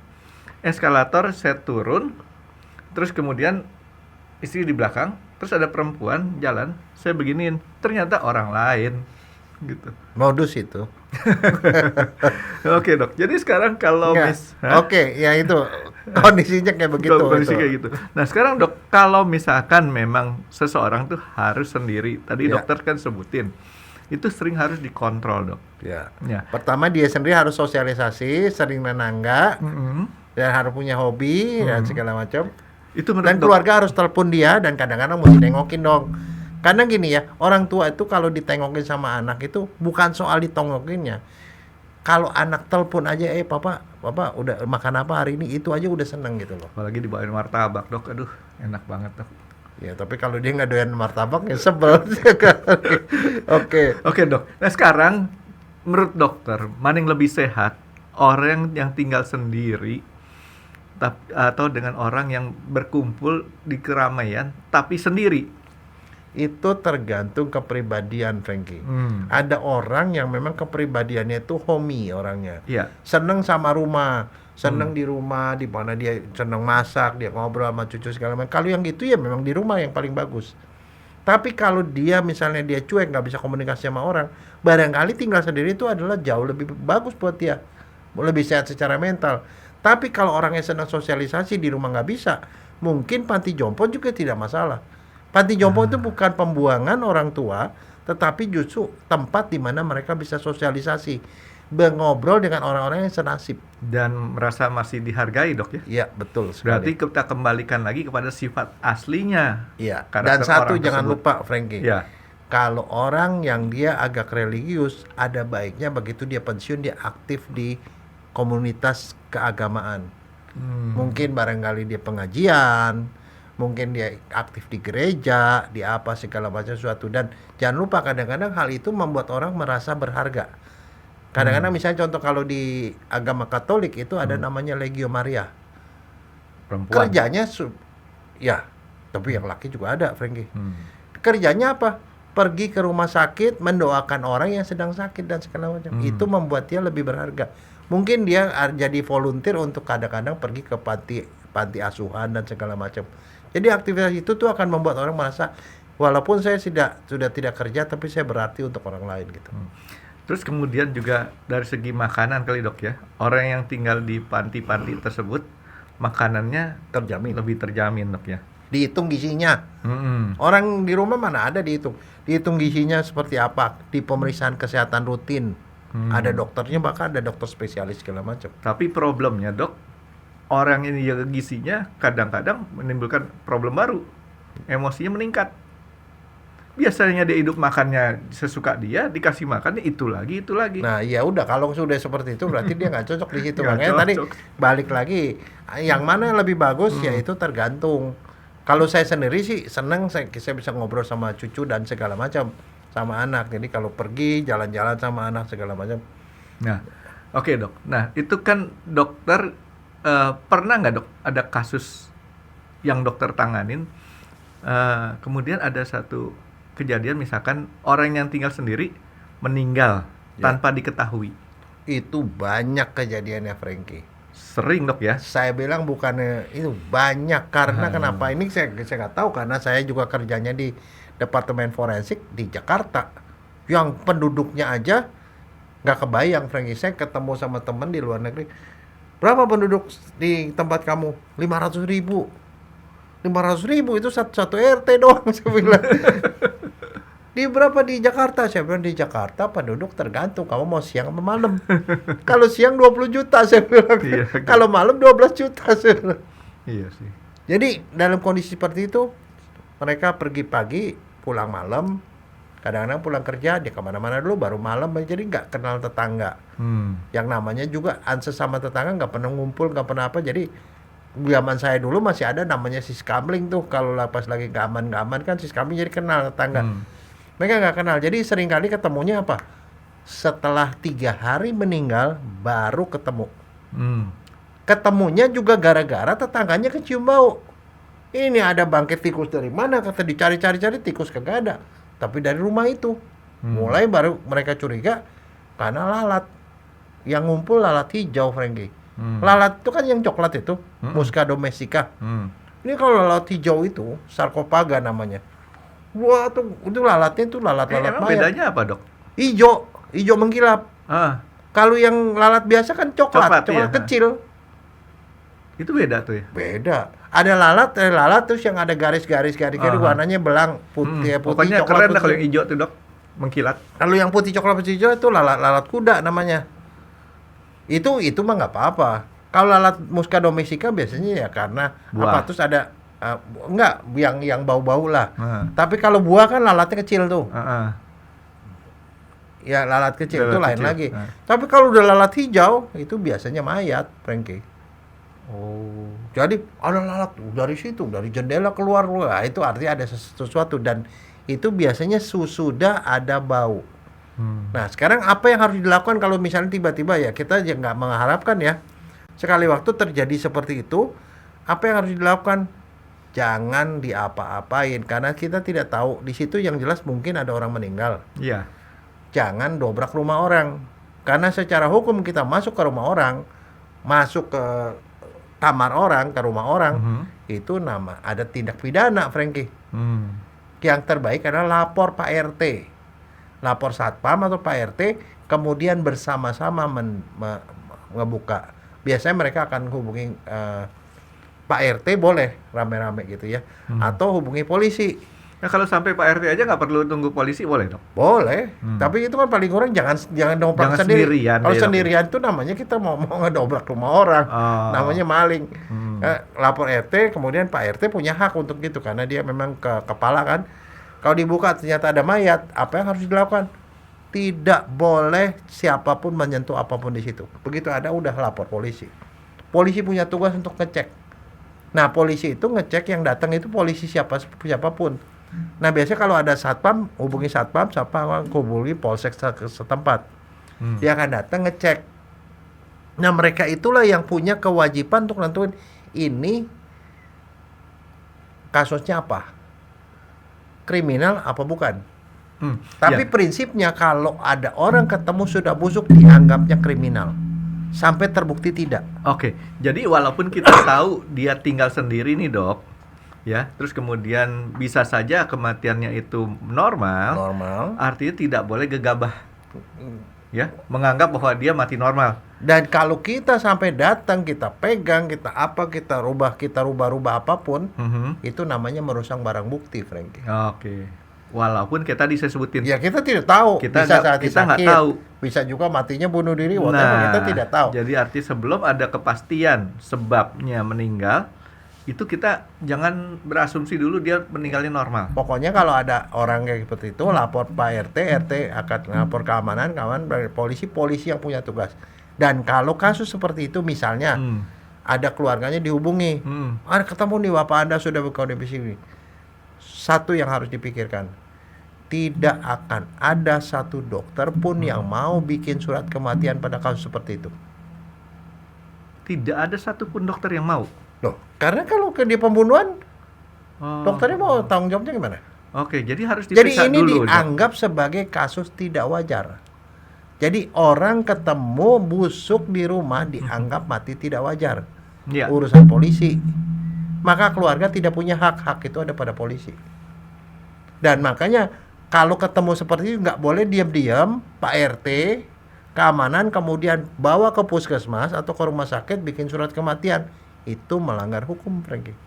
Eskalator saya turun, terus kemudian istri di belakang, terus ada perempuan jalan, saya beginiin, ternyata orang lain, gitu. Modus itu. Oke, Dok. Jadi sekarang kalau Oke, ya itu kondisinya kayak begitu. Kondisi itu. kayak gitu. Nah sekarang, Dok, kalau misalkan memang seseorang tuh harus sendiri, tadi Ya. dokter kan sebutin, itu sering harus dikontrol, Dok. Ya. Ya. Pertama dia sendiri harus sosialisasi, sering menangga, dan harus punya hobi dan segala macam. Itu Dan keluarga harus telepon dia dan kadang-kadang mesti nengokin dong. Karena gini ya, orang tua itu kalau ditengokin sama anak itu bukan soal ditengokinnya. Kalau anak telepon aja, papa udah makan apa hari ini, itu aja udah seneng gitu loh. Apalagi dibawain martabak, Dok. Aduh, enak banget, Dok. Ya tapi kalau dia nggak doyan martabak ya sebel. Oke. Oke, Dok. Nah sekarang menurut dokter, mana yang lebih sehat? Orang yang tinggal sendiri atau dengan orang yang berkumpul di keramaian tapi sendiri? Itu tergantung kepribadian, Frankie. Ada orang yang memang kepribadiannya itu homey orangnya. Iya. Seneng sama rumah, seneng di rumah, di mana dia seneng masak, dia ngobrol sama cucu segala macam. Kalau yang gitu ya memang di rumah yang paling bagus. Tapi kalau dia misalnya dia cuek, nggak bisa komunikasi sama orang, barangkali tinggal sendiri itu adalah jauh lebih bagus buat dia, lebih sehat secara mental. Tapi kalau orangnya senang sosialisasi di rumah nggak bisa, mungkin panti jompo juga tidak masalah. Panti jompo itu bukan pembuangan orang tua, tetapi justru tempat di mana mereka bisa sosialisasi, ngobrol dengan orang-orang yang senasib. Dan merasa masih dihargai, Dok, ya? Iya, betul sekali. Berarti kita kembalikan lagi kepada sifat aslinya. Iya. Karakter Dan satu orang jangan tersebut. lupa, Frankie. Ya. Kalau orang yang dia agak religius, ada baiknya begitu dia pensiun dia aktif di komunitas keagamaan. Mungkin barangkali dia pengajian, mungkin dia aktif di gereja, di apa segala macam sesuatu. Dan jangan lupa kadang-kadang hal itu membuat orang merasa berharga. Kadang-kadang misalnya contoh kalau di agama Katolik itu ada namanya Legio Maria. Perempuan. Kerjanya ya, tapi yang laki juga ada, Frankie. Kerjanya apa? Pergi ke rumah sakit mendoakan orang yang sedang sakit dan segala macam. Itu membuat dia lebih berharga. Mungkin dia jadi volunteer untuk kadang-kadang pergi ke panti asuhan dan segala macam. Jadi aktivitas itu tuh akan membuat orang merasa walaupun saya sudah tidak kerja tapi saya berarti untuk orang lain gitu. Terus kemudian juga dari segi makanan kali dok ya, orang yang tinggal di panti-panti tersebut makanannya Terjamin. lebih terjamin dok ya. Dihitung gizinya. Orang di rumah mana ada dihitung. Dihitung gizinya seperti apa, di pemeriksaan kesehatan rutin. Ada dokternya, bahkan ada dokter spesialis segala macam. Tapi problemnya dok, orang ini jaga gizinya kadang-kadang menimbulkan problem baru, emosinya meningkat. Biasanya dia hidup makannya sesuka dia, dikasih makannya itu lagi. Nah, ya udah kalau sudah seperti itu berarti dia nggak cocok di situ. Nggak Makanya tadi cocok. balik lagi, yang mana yang lebih bagus ya itu tergantung. Kalau saya sendiri sih seneng saya bisa ngobrol sama cucu dan segala macam sama anak. Jadi kalau pergi jalan-jalan sama anak segala macam. Nah, oke dok. Nah itu kan dokter pernah nggak dok ada kasus yang dokter tanganin, kemudian ada satu kejadian misalkan orang yang tinggal sendiri meninggal tanpa diketahui. Itu banyak kejadiannya, Frankie. Sering dok ya? Saya bilang bukannya itu banyak karena kenapa ini saya nggak tahu karena saya juga kerjanya di Departemen Forensik di Jakarta yang penduduknya aja nggak kebayang, Frankie. Saya ketemu sama teman di luar negeri, berapa penduduk di tempat kamu? 500.000 itu satu RT doang. Saya bilang di berapa di Jakarta? Saya bilang di Jakarta penduduk tergantung kamu mau siang apa malam. Kalau siang 20 juta saya bilang. Iya, Kalau malam 12 juta saya bilang. Iya sih. Jadi dalam kondisi seperti itu mereka pergi pagi pulang malam, kadang-kadang pulang kerja dia kemana-mana dulu baru malam, jadi nggak kenal tetangga. Yang namanya juga sesama tetangga nggak pernah ngumpul, nggak pernah apa. Jadi zaman saya dulu masih ada namanya siskamling tuh, kalau pas lagi nggak aman kan siskamling jadi kenal tetangga. Mereka nggak kenal, jadi seringkali ketemunya apa? Setelah 3 hari meninggal baru ketemu. Ketemunya juga gara-gara tetangganya kecium bau. Ini ada bangkai tikus dari mana? Kata dicari-cari tikus kagak ada. Tapi dari rumah itu. Mulai baru mereka curiga karena lalat. Yang ngumpul lalat hijau, Frankie. Lalat itu kan yang coklat itu, Musca domestica. Ini kalau lalat hijau itu sarkofaga namanya. Wah, itu lalatnya tuh lalat-lalat Emang mayat. bedanya apa dok? Hijau mengkilap. Kalau yang lalat biasa kan coklat Iya. kecil. Itu beda tuh ya? Beda. Ada lalat terus yang ada garis-garis warnanya belang putih Pokoknya coklat keren dah putih. kalau yang hijau tuh dok, mengkilat. Kalau yang putih coklat putih hijau itu lalat kuda namanya. Itu mah nggak apa-apa. Kalau lalat Musca domestica biasanya ya karena Buah. terus ada enggak yang bau-bau lah. Tapi kalau buah kan lalatnya kecil tuh. Ya lalat kecil itu lain kecil. lagi. Tapi kalau udah lalat hijau itu biasanya mayat, Frankie. Oh. Jadi ada lalat dari situ, dari jendela keluar, wah itu artinya ada sesuatu dan itu biasanya sudah ada bau. Nah sekarang apa yang harus dilakukan kalau misalnya tiba-tiba ya kita ya nggak mengharapkan ya sekali waktu terjadi seperti itu, apa yang harus dilakukan? Jangan diapa-apain karena kita tidak tahu di situ yang jelas mungkin ada orang meninggal. Iya. Jangan dobrak rumah orang karena secara hukum kita masuk ke rumah orang, masuk ke kamar orang, ke rumah orang, itu ada tindak pidana, Frankie. Yang terbaik adalah lapor Pak RT, lapor Satpam atau Pak RT, kemudian bersama-sama ngebuka. Biasanya mereka akan hubungi Pak RT boleh rame-rame gitu ya, atau hubungi polisi. Nah kalau sampai Pak RT aja nggak perlu tunggu polisi boleh dok? Boleh, tapi itu kan paling kurang jangan dobrak Jangan sendiri. sendirian, Kalau ya, sendirian itu namanya kita mau ngedobrak rumah orang, namanya maling. Lapor RT, kemudian Pak RT punya hak untuk gitu karena dia memang kepala kan. Kalau dibuka ternyata ada mayat, apa yang harus dilakukan? Tidak boleh siapapun menyentuh apapun di situ. Begitu ada udah lapor polisi. Polisi punya tugas untuk ngecek. Nah polisi itu ngecek yang datang itu polisi siapapun. Nah biasanya kalau ada satpam hubungi satpam hubungi polsek setempat. Dia akan datang ngecek. Nah, mereka itulah yang punya kewajiban untuk nentuin ini kasusnya apa, kriminal apa bukan. Tapi prinsipnya kalau ada orang ketemu sudah busuk dianggapnya kriminal sampai terbukti tidak. Oke, jadi walaupun kita tahu dia tinggal sendiri nih dok, ya, terus kemudian bisa saja kematiannya itu normal, artinya tidak boleh gegabah, ya, menganggap bahwa dia mati normal. Dan kalau kita sampai datang, kita pegang, kita rubah-rubah apapun, itu namanya merusak barang bukti, Frankie. Oke, walaupun kita disebutin. Ya kita tidak tahu. Kita bisa nggak tahu. Bisa juga matinya bunuh diri, whatever, kita tidak tahu. Jadi arti sebelum ada kepastian sebabnya meninggal, itu kita jangan berasumsi dulu dia meninggalnya normal. Pokoknya kalau ada orang kayak seperti itu, lapor Pak RT akan lapor keamanan polisi yang punya tugas. Dan kalau kasus seperti itu misalnya ada keluarganya dihubungi, ada ketemu nih bapak Anda sudah berkondisi ini. Satu yang harus dipikirkan, tidak akan ada satu dokter pun yang mau bikin surat kematian pada kasus seperti itu. Tidak ada satupun dokter yang mau. Loh, karena kalau dia pembunuhan, dokternya mau tanggung jawabnya gimana? Oke, jadi harus diperiksa dulu. Jadi ini dianggap sebagai kasus tidak wajar. Jadi orang ketemu busuk di rumah dianggap mati tidak wajar. Urusan polisi. Maka keluarga tidak punya hak itu ada pada polisi. Dan makanya kalau ketemu seperti itu nggak boleh diam-diam Pak RT, keamanan kemudian bawa ke puskesmas atau ke rumah sakit bikin surat kematian. Itu melanggar hukum, Frankie.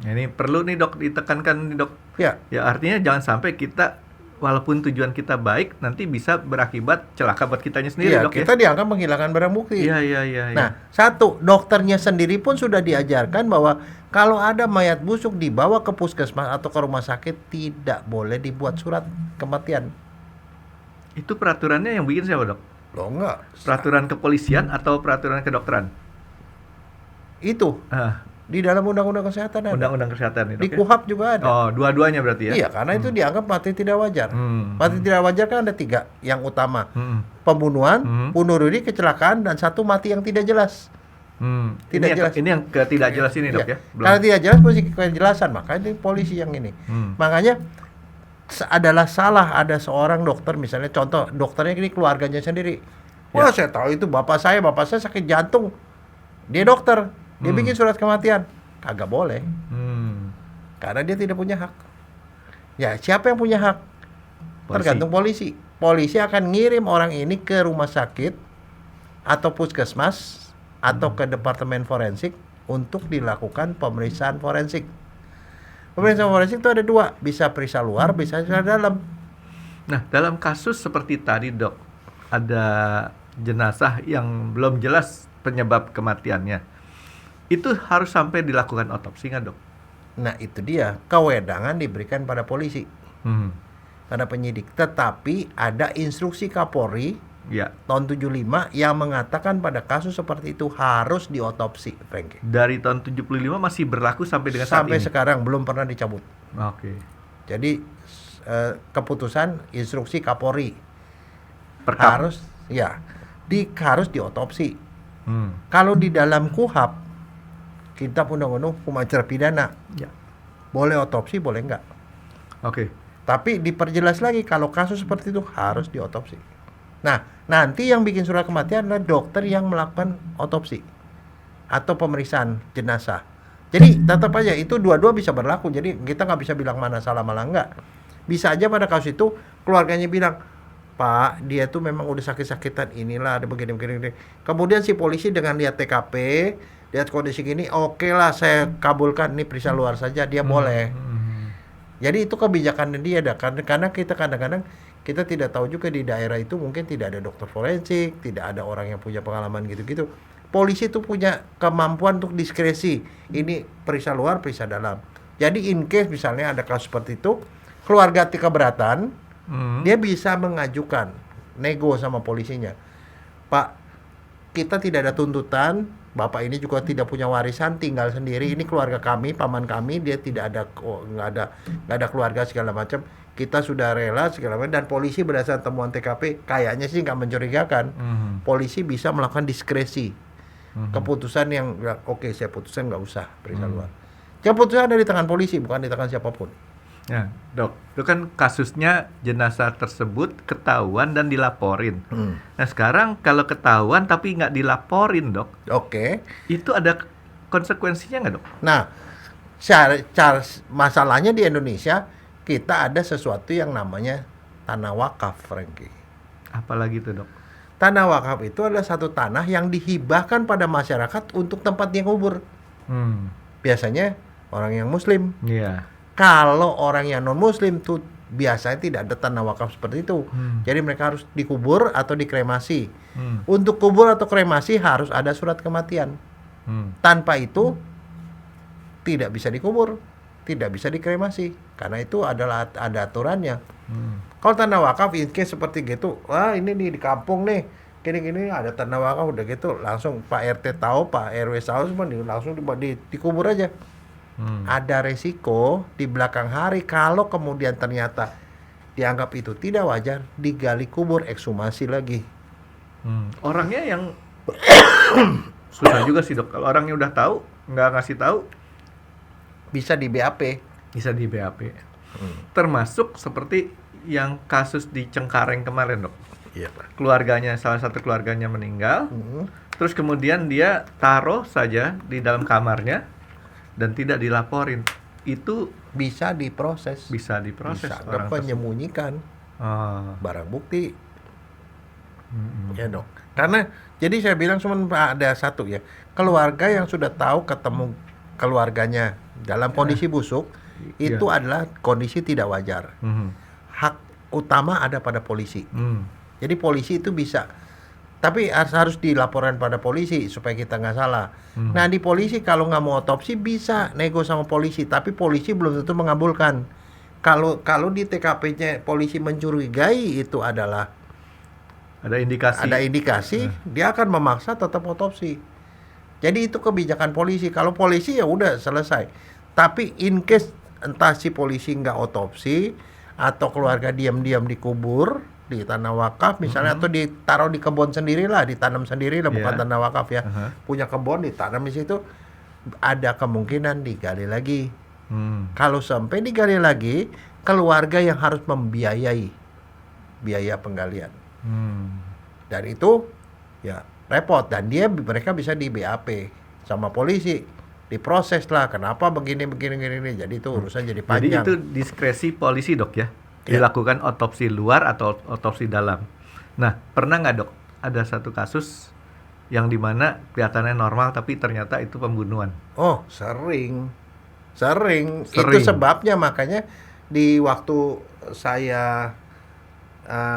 Ini perlu nih dok ditekankan nih dok. Ya artinya jangan sampai kita walaupun tujuan kita baik nanti bisa berakibat celaka buat kitanya sendiri dok. Kita dianggap menghilangkan barang bukti. Iya. Nah, satu, dokternya sendiri pun sudah diajarkan bahwa kalau ada mayat busuk dibawa ke puskesmas atau ke rumah sakit tidak boleh dibuat surat kematian. Itu peraturannya yang bikin siapa dok? Loh enggak. Peraturan kepolisian atau peraturan kedokteran? Itu di dalam undang-undang kesehatan ada. Undang-undang kesehatan itu. Di KUHP juga ada. Oh, dua-duanya berarti ya? Iya, karena itu dianggap mati tidak wajar. Mati tidak wajar kan ada 3 yang utama. Pembunuhan, bunuh diri, kecelakaan, dan satu mati yang tidak jelas. Tidak jelas. Ini yang tidak jelas ini dok ya? Kalau tidak jelas mesti kejelasan, makanya ini polisi yang ini. Makanya adalah salah ada seorang dokter misalnya, contoh dokternya ini keluarganya sendiri. Wah, saya tahu itu bapak saya sakit jantung. Dia dokter. Dia bikin surat kematian, kagak boleh, karena dia tidak punya hak. Ya, siapa yang punya hak? Tergantung polisi. Polisi akan ngirim orang ini ke rumah sakit atau puskesmas atau ke departemen forensik untuk dilakukan pemeriksaan forensik. Pemeriksaan forensik itu ada 2, bisa periksa luar, bisa periksa dalam. Nah, dalam kasus seperti tadi dok, ada jenazah yang belum jelas penyebab kematiannya. Itu harus sampai dilakukan otopsi nggak dok? Nah itu dia, kewenangan diberikan pada polisi, pada penyidik. Tetapi ada instruksi Kapolri tahun 75 yang mengatakan pada kasus seperti itu harus diotopsi, Frankie. Dari tahun 75 masih berlaku sampai dengan saat ini? Sampai sekarang belum pernah dicabut. Oke. Jadi keputusan instruksi Kapolri harus diotopsi. Kalau di dalam KUHP Kitab Undang-Undang Hukum Acara Pidana, boleh otopsi, boleh enggak. Oke. Tapi diperjelas lagi kalau kasus seperti itu harus diotopsi. Nah, nanti yang bikin surat kematian adalah dokter yang melakukan otopsi atau pemeriksaan jenazah. Jadi tetap aja itu dua-dua bisa berlaku. Jadi kita nggak bisa bilang mana salah malah enggak. Bisa aja pada kasus itu keluarganya bilang, Pak, dia tuh memang udah sakit-sakitan, inilah ada begini. Kemudian si polisi dengan lihat TKP, lihat kondisi gini, oke lah saya kabulkan, ini periksa luar saja, dia boleh. Jadi itu kebijakan dia dah, karena kita kadang-kadang kita tidak tahu juga di daerah itu mungkin tidak ada dokter forensik, tidak ada orang yang punya pengalaman gitu-gitu. Polisi itu punya kemampuan untuk diskresi, ini periksa luar, periksa dalam. Jadi in case misalnya ada kasus seperti itu, keluarga keberatan, dia bisa mengajukan nego sama polisinya. Pak, kita tidak ada tuntutan bapak ini juga tidak punya warisan, tinggal sendiri. Ini keluarga kami, paman kami, dia tidak ada, nggak ada keluarga segala macam. Kita sudah rela segala macam, dan polisi berdasarkan temuan TKP kayaknya sih nggak mencurigakan. Polisi bisa melakukan diskresi, keputusan yang oke, saya putusan nggak usah periksa luar. Keputusan ada di tangan polisi, bukan di tangan siapapun. Ya, Dok, itu kan kasusnya jenazah tersebut ketahuan dan dilaporin. Nah, sekarang kalau ketahuan tapi nggak dilaporin, Dok, Oke. itu ada konsekuensinya nggak, Dok? Nah, masalahnya di Indonesia kita ada sesuatu yang namanya tanah wakaf, Frankie. Apalagi tuh, Dok? Tanah wakaf itu adalah satu tanah yang dihibahkan pada masyarakat untuk tempat dia kubur. Biasanya orang yang Muslim. Iya. Kalau orang yang non Muslim tuh biasanya tidak ada tanah wakaf seperti itu. Jadi mereka harus dikubur atau dikremasi. Untuk kubur atau kremasi harus ada surat kematian. Tanpa itu tidak bisa dikubur, tidak bisa dikremasi, karena itu adalah ada aturannya. Kalau tanah wakaf in case seperti gitu, wah ini nih di kampung nih, gini-gini ada tanah wakaf, udah gitu langsung Pak RT tahu, Pak RW tahu, semua langsung dikubur aja. Ada resiko di belakang hari kalau kemudian ternyata dianggap itu tidak wajar, digali kubur, ekshumasi lagi. Orangnya yang susah juga sih, Dok. Kalau orangnya udah tahu, nggak ngasih tahu, Bisa di BAP. bisa di BAP. Termasuk seperti yang kasus di Cengkareng kemarin, Dok. Iya, Pak. Keluarganya, salah satu keluarganya meninggal, terus kemudian dia taruh saja di dalam kamarnya dan tidak dilaporin. Itu Bisa diproses. bisa diproses Bisa orang tersebut. menyembunyikan barang bukti. Ya dong. Karena jadi saya bilang cuma ada satu ya, keluarga yang sudah tahu ketemu keluarganya dalam kondisi busuk itu adalah kondisi tidak wajar. Hak utama ada pada polisi. Jadi polisi itu bisa, tapi harus dilaporkan pada polisi supaya kita nggak salah. Nah di polisi kalau nggak mau otopsi bisa nego sama polisi, tapi polisi belum tentu mengabulkan. Kalau di TKP-nya polisi mencurigai itu adalah ada indikasi. dia akan memaksa tetap otopsi. Jadi itu kebijakan polisi. Kalau polisi ya udah selesai. Tapi in case entah si polisi nggak otopsi atau keluarga diam-diam dikubur di tanah wakaf misalnya, atau ditaruh di kebun sendirilah, ditanam sendirilah, bukan tanah wakaf ya. Punya kebun ditanam di situ, ada kemungkinan digali lagi. Kalau sampai digali lagi, keluarga yang harus membiayai biaya penggalian. Dan itu ya repot, dan mereka bisa di BAP sama polisi, diproses lah kenapa begini. Jadi itu urusan jadi panjang. Jadi itu diskresi polisi, Dok, ya? Dilakukan otopsi luar atau otopsi dalam. Nah, pernah nggak, Dok, ada satu kasus yang dimana kelihatannya normal tapi ternyata itu pembunuhan? Oh, sering. Itu sebabnya makanya di waktu saya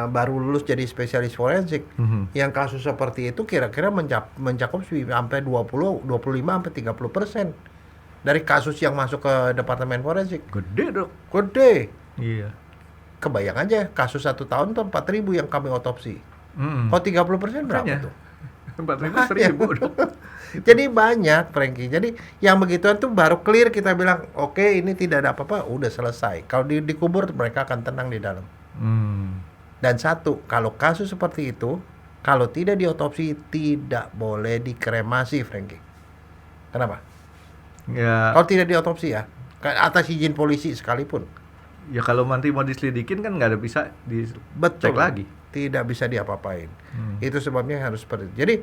baru lulus jadi spesialis forensik, yang kasus seperti itu kira-kira mencakup sampai 25 sampai 30% dari kasus yang masuk ke departemen forensik. Gede, Dok. Gede. Iya. Kebayang aja kasus 1 tahun tuh 4.000 yang kami otopsi. Kalau 30% berapa Makanya. tuh? 4.000, 1.000, Dok. Jadi banyak, Frankie. Jadi yang begituan tuh baru clear kita bilang, oke, ini tidak ada apa-apa, udah selesai. Kalau dikubur mereka akan tenang di dalam. Dan satu, kalau kasus seperti itu, kalau tidak diotopsi tidak boleh dikremasi, Frankie. Kenapa? Ya, Kalau tidak diotopsi ya, atas izin polisi sekalipun. ya kalau nanti mau diselidikin kan nggak ada bisa dicek lagi. Tidak bisa diapa-apain. Itu sebabnya harus seperti itu. Jadi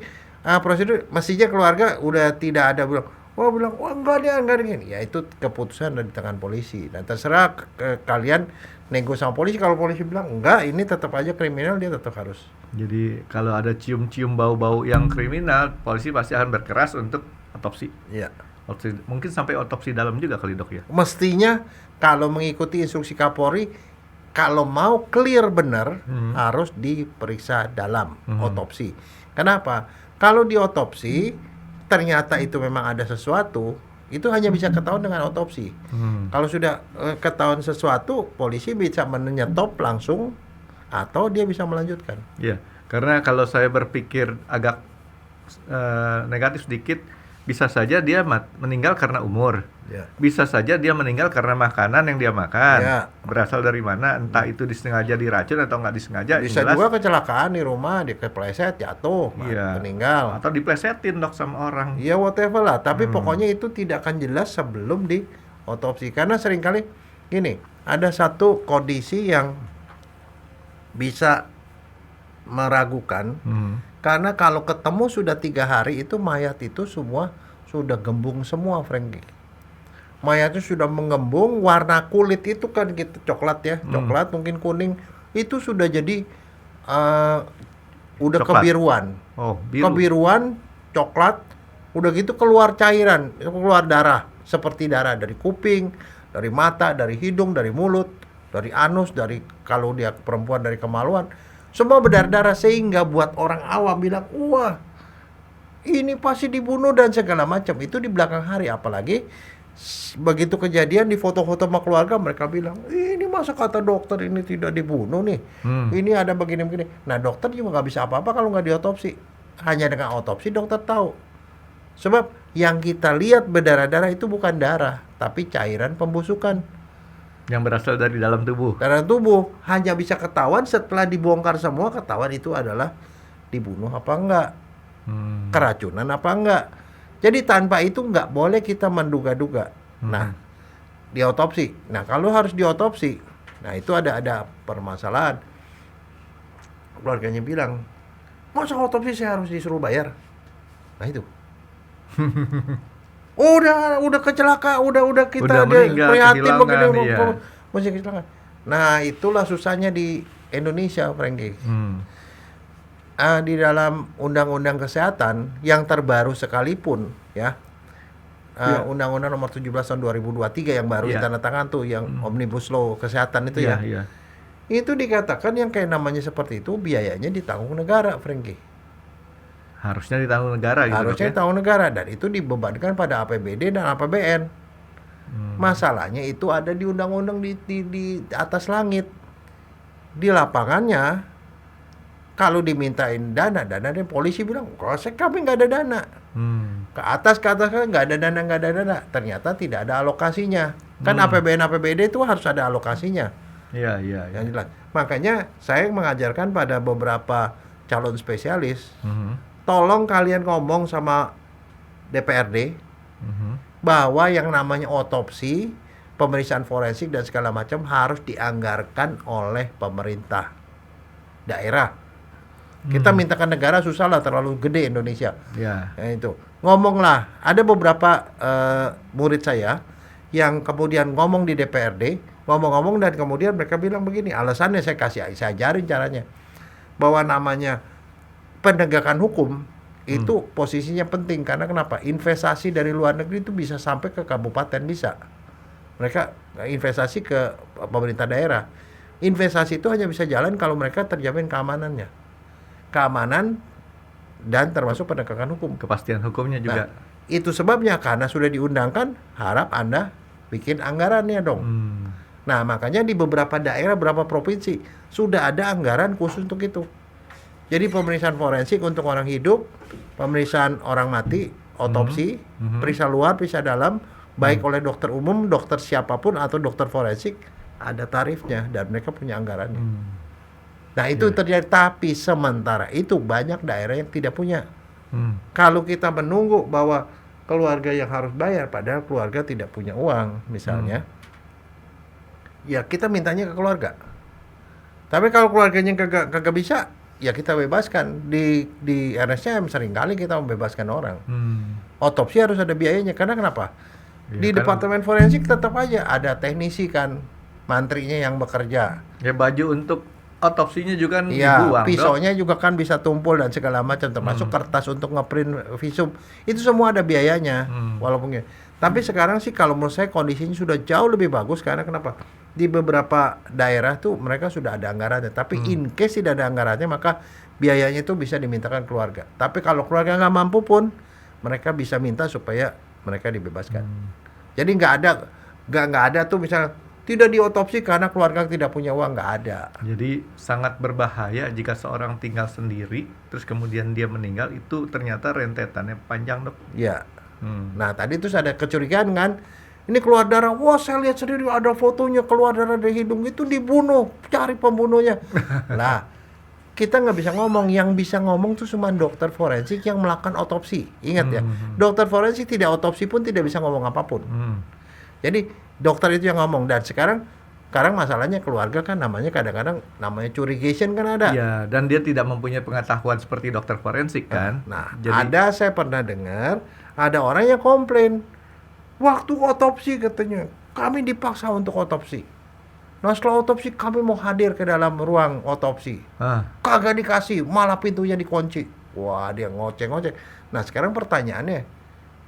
prosedur mestinya keluarga udah tidak ada bilang, wah enggak dia. Ya itu keputusan ada di tangan polisi. Dan terserah kalian nego sama polisi. Kalau polisi bilang enggak, ini tetap aja kriminal, dia tetap harus. Jadi kalau ada cium-cium bau-bau yang kriminal, polisi pasti akan berkeras untuk otopsi. Iya. Mungkin sampai otopsi dalam juga kali, Dok, ya. Mestinya kalau mengikuti instruksi Kapolri, kalau mau clear benar harus diperiksa dalam otopsi. Kenapa? Kalau diotopsi ternyata itu memang ada sesuatu, itu hanya bisa ketahuan dengan otopsi. Kalau sudah ketahuan sesuatu, polisi bisa menyetop langsung atau dia bisa melanjutkan. Iya, karena kalau saya berpikir agak negatif sedikit, bisa saja dia meninggal karena umur. Ya. Bisa saja dia meninggal karena makanan yang dia makan. Ya. Berasal dari mana? Entah itu disengaja diracun atau nggak disengaja. Bisa jelas, juga kecelakaan di rumah, dia kepleset, jatuh, iya, meninggal. atau diplesetin dok sama orang. Ya whatever lah, tapi pokoknya itu tidak akan jelas sebelum di otopsi. Karena seringkali gini, ada satu kondisi yang bisa meragukan. Karena kalau ketemu sudah 3 hari itu mayat itu semua sudah gembung semua, Frankie. Mayatnya sudah mengembung, warna kulit itu kan gitu coklat ya, coklat mungkin kuning, itu sudah jadi udah Coklat. kebiruan. Oh, biru. Kebiruan, coklat, udah gitu keluar cairan, keluar darah, seperti darah dari kuping, dari mata, dari hidung, dari mulut, dari anus, dari kalau dia perempuan dari kemaluan, semua berdarah-darah sehingga buat orang awam bilang, wah ini pasti dibunuh dan segala macam. Itu di belakang hari, apalagi begitu kejadian di foto-foto sama keluarga mereka bilang, ini masa kata dokter ini tidak dibunuh nih, ini ada begini-begini. Nah dokter juga nggak bisa apa-apa kalau nggak diotopsi. Hanya dengan otopsi dokter tahu. Sebab yang kita lihat berdarah-darah itu bukan darah, tapi cairan pembusukan. Yang berasal dari dalam tubuh. Darah tubuh hanya bisa ketahuan setelah dibongkar semua, ketahuan itu adalah dibunuh apa enggak, keracunan apa enggak. Jadi tanpa itu nggak boleh kita menduga-duga. Nah, diotopsi. Nah, kalau harus diotopsi, nah itu ada permasalahan. Keluarganya bilang, masa otopsi saya harus disuruh bayar? Nah itu. udah kecelakaan, udah kita Udah meninggal, prihatin begini, kehilangan, iya. mesti kecelakaan. Nah, itulah susahnya di Indonesia, Frankie. Di dalam undang-undang kesehatan yang terbaru sekalipun ya, undang-undang nomor 17 tahun 2023 yang baru ditandatangan tuh, yang omnibus law kesehatan itu Iya. itu dikatakan yang kayak namanya seperti itu biayanya ditanggung negara, Frankie. Harusnya ditanggung negara gitu. Harusnya dok, ya? ditanggung negara, dan itu dibebankan pada APBD dan APBN. Masalahnya itu ada di undang-undang di atas langit. Di lapangannya kalau dimintain dana dan polisi bilang, kami nggak ada dana. Ke atas kan nggak ada dana. Ternyata tidak ada alokasinya. Kan APBN APBD itu harus ada alokasinya. Iya. Yang jelas. Makanya saya mengajarkan pada beberapa calon spesialis, tolong kalian ngomong sama DPRD bahwa yang namanya otopsi, pemeriksaan forensik dan segala macam harus dianggarkan oleh pemerintah daerah. Kita mintakan negara susah lah, terlalu gede Indonesia. Iya. Ya, itu. Ngomonglah, ada beberapa murid saya yang kemudian ngomong di DPRD, ngomong-ngomong dan kemudian mereka bilang begini, alasannya saya ajarin caranya. Bahwa namanya penegakan hukum itu posisinya penting, karena kenapa? Investasi dari luar negeri itu bisa sampai ke kabupaten bisa. Mereka investasi ke pemerintah daerah. Investasi itu hanya bisa jalan kalau mereka terjamin keamanannya. Keamanan dan termasuk penegakan hukum. Kepastian hukumnya juga. Nah, itu sebabnya karena sudah diundangkan, harap Anda bikin anggarannya dong. Nah, makanya di beberapa daerah, beberapa provinsi sudah ada anggaran khusus untuk itu. Jadi pemeriksaan forensik untuk orang hidup, pemeriksaan orang mati, otopsi, periksa luar, periksa dalam, baik oleh dokter umum, dokter siapapun atau dokter forensik, ada tarifnya dan mereka punya anggarannya. Nah itu terjadi, tapi sementara itu banyak daerah yang tidak punya. Kalau kita menunggu bahwa keluarga yang harus bayar, padahal keluarga tidak punya uang misalnya, ya kita mintanya ke keluarga. Tapi kalau keluarganya kagak bisa, ya kita bebaskan. Di RSCM seringkali kita membebaskan orang. Otopsi harus ada biayanya, karena kenapa? Ya, Di kan departemen forensik tetap aja ada teknisi kan, mantrinya yang bekerja. ya baju untuk otopsinya juga kan Iya, dibuang, pisaunya juga kan bisa tumpul dan segala macam, termasuk kertas untuk ngeprint visum. Itu semua ada biayanya, walaupun tapi sekarang sih kalau menurut saya kondisinya sudah jauh lebih bagus, karena kenapa? Di beberapa daerah tuh mereka sudah ada anggarannya, tapi in case tidak ada anggarannya, maka biayanya itu bisa dimintakan keluarga. Tapi kalau keluarga nggak mampu pun, mereka bisa minta supaya mereka dibebaskan. Jadi nggak ada tuh misalnya, tidak diotopsi karena keluarga tidak punya uang, nggak ada. Jadi sangat berbahaya jika seorang tinggal sendiri, terus kemudian dia meninggal, itu ternyata rentetannya panjang, Dok. Ya. Nah, tadi terus ada kecurigaan kan, ini keluar darah, wah saya lihat sendiri ada fotonya keluar darah dari hidung, itu dibunuh, cari pembunuhnya. Lah, kita nggak bisa ngomong, yang bisa ngomong tuh cuma dokter forensik yang melakukan otopsi. Ingat ya, dokter forensik tidak otopsi pun tidak bisa ngomong apapun. Jadi dokter itu yang ngomong. Dan sekarang masalahnya keluarga kan namanya kadang-kadang namanya curigation kan ada. Ya, dan dia tidak mempunyai pengetahuan seperti dokter forensik kan. Nah, jadi saya pernah dengar ada orang yang komplain waktu otopsi katanya kami dipaksa untuk otopsi. Nah setelah otopsi kami mau hadir ke dalam ruang otopsi, kagak dikasih, malah pintunya dikunci. Wah, dia ngoceh-ngoceh. Nah sekarang pertanyaannya,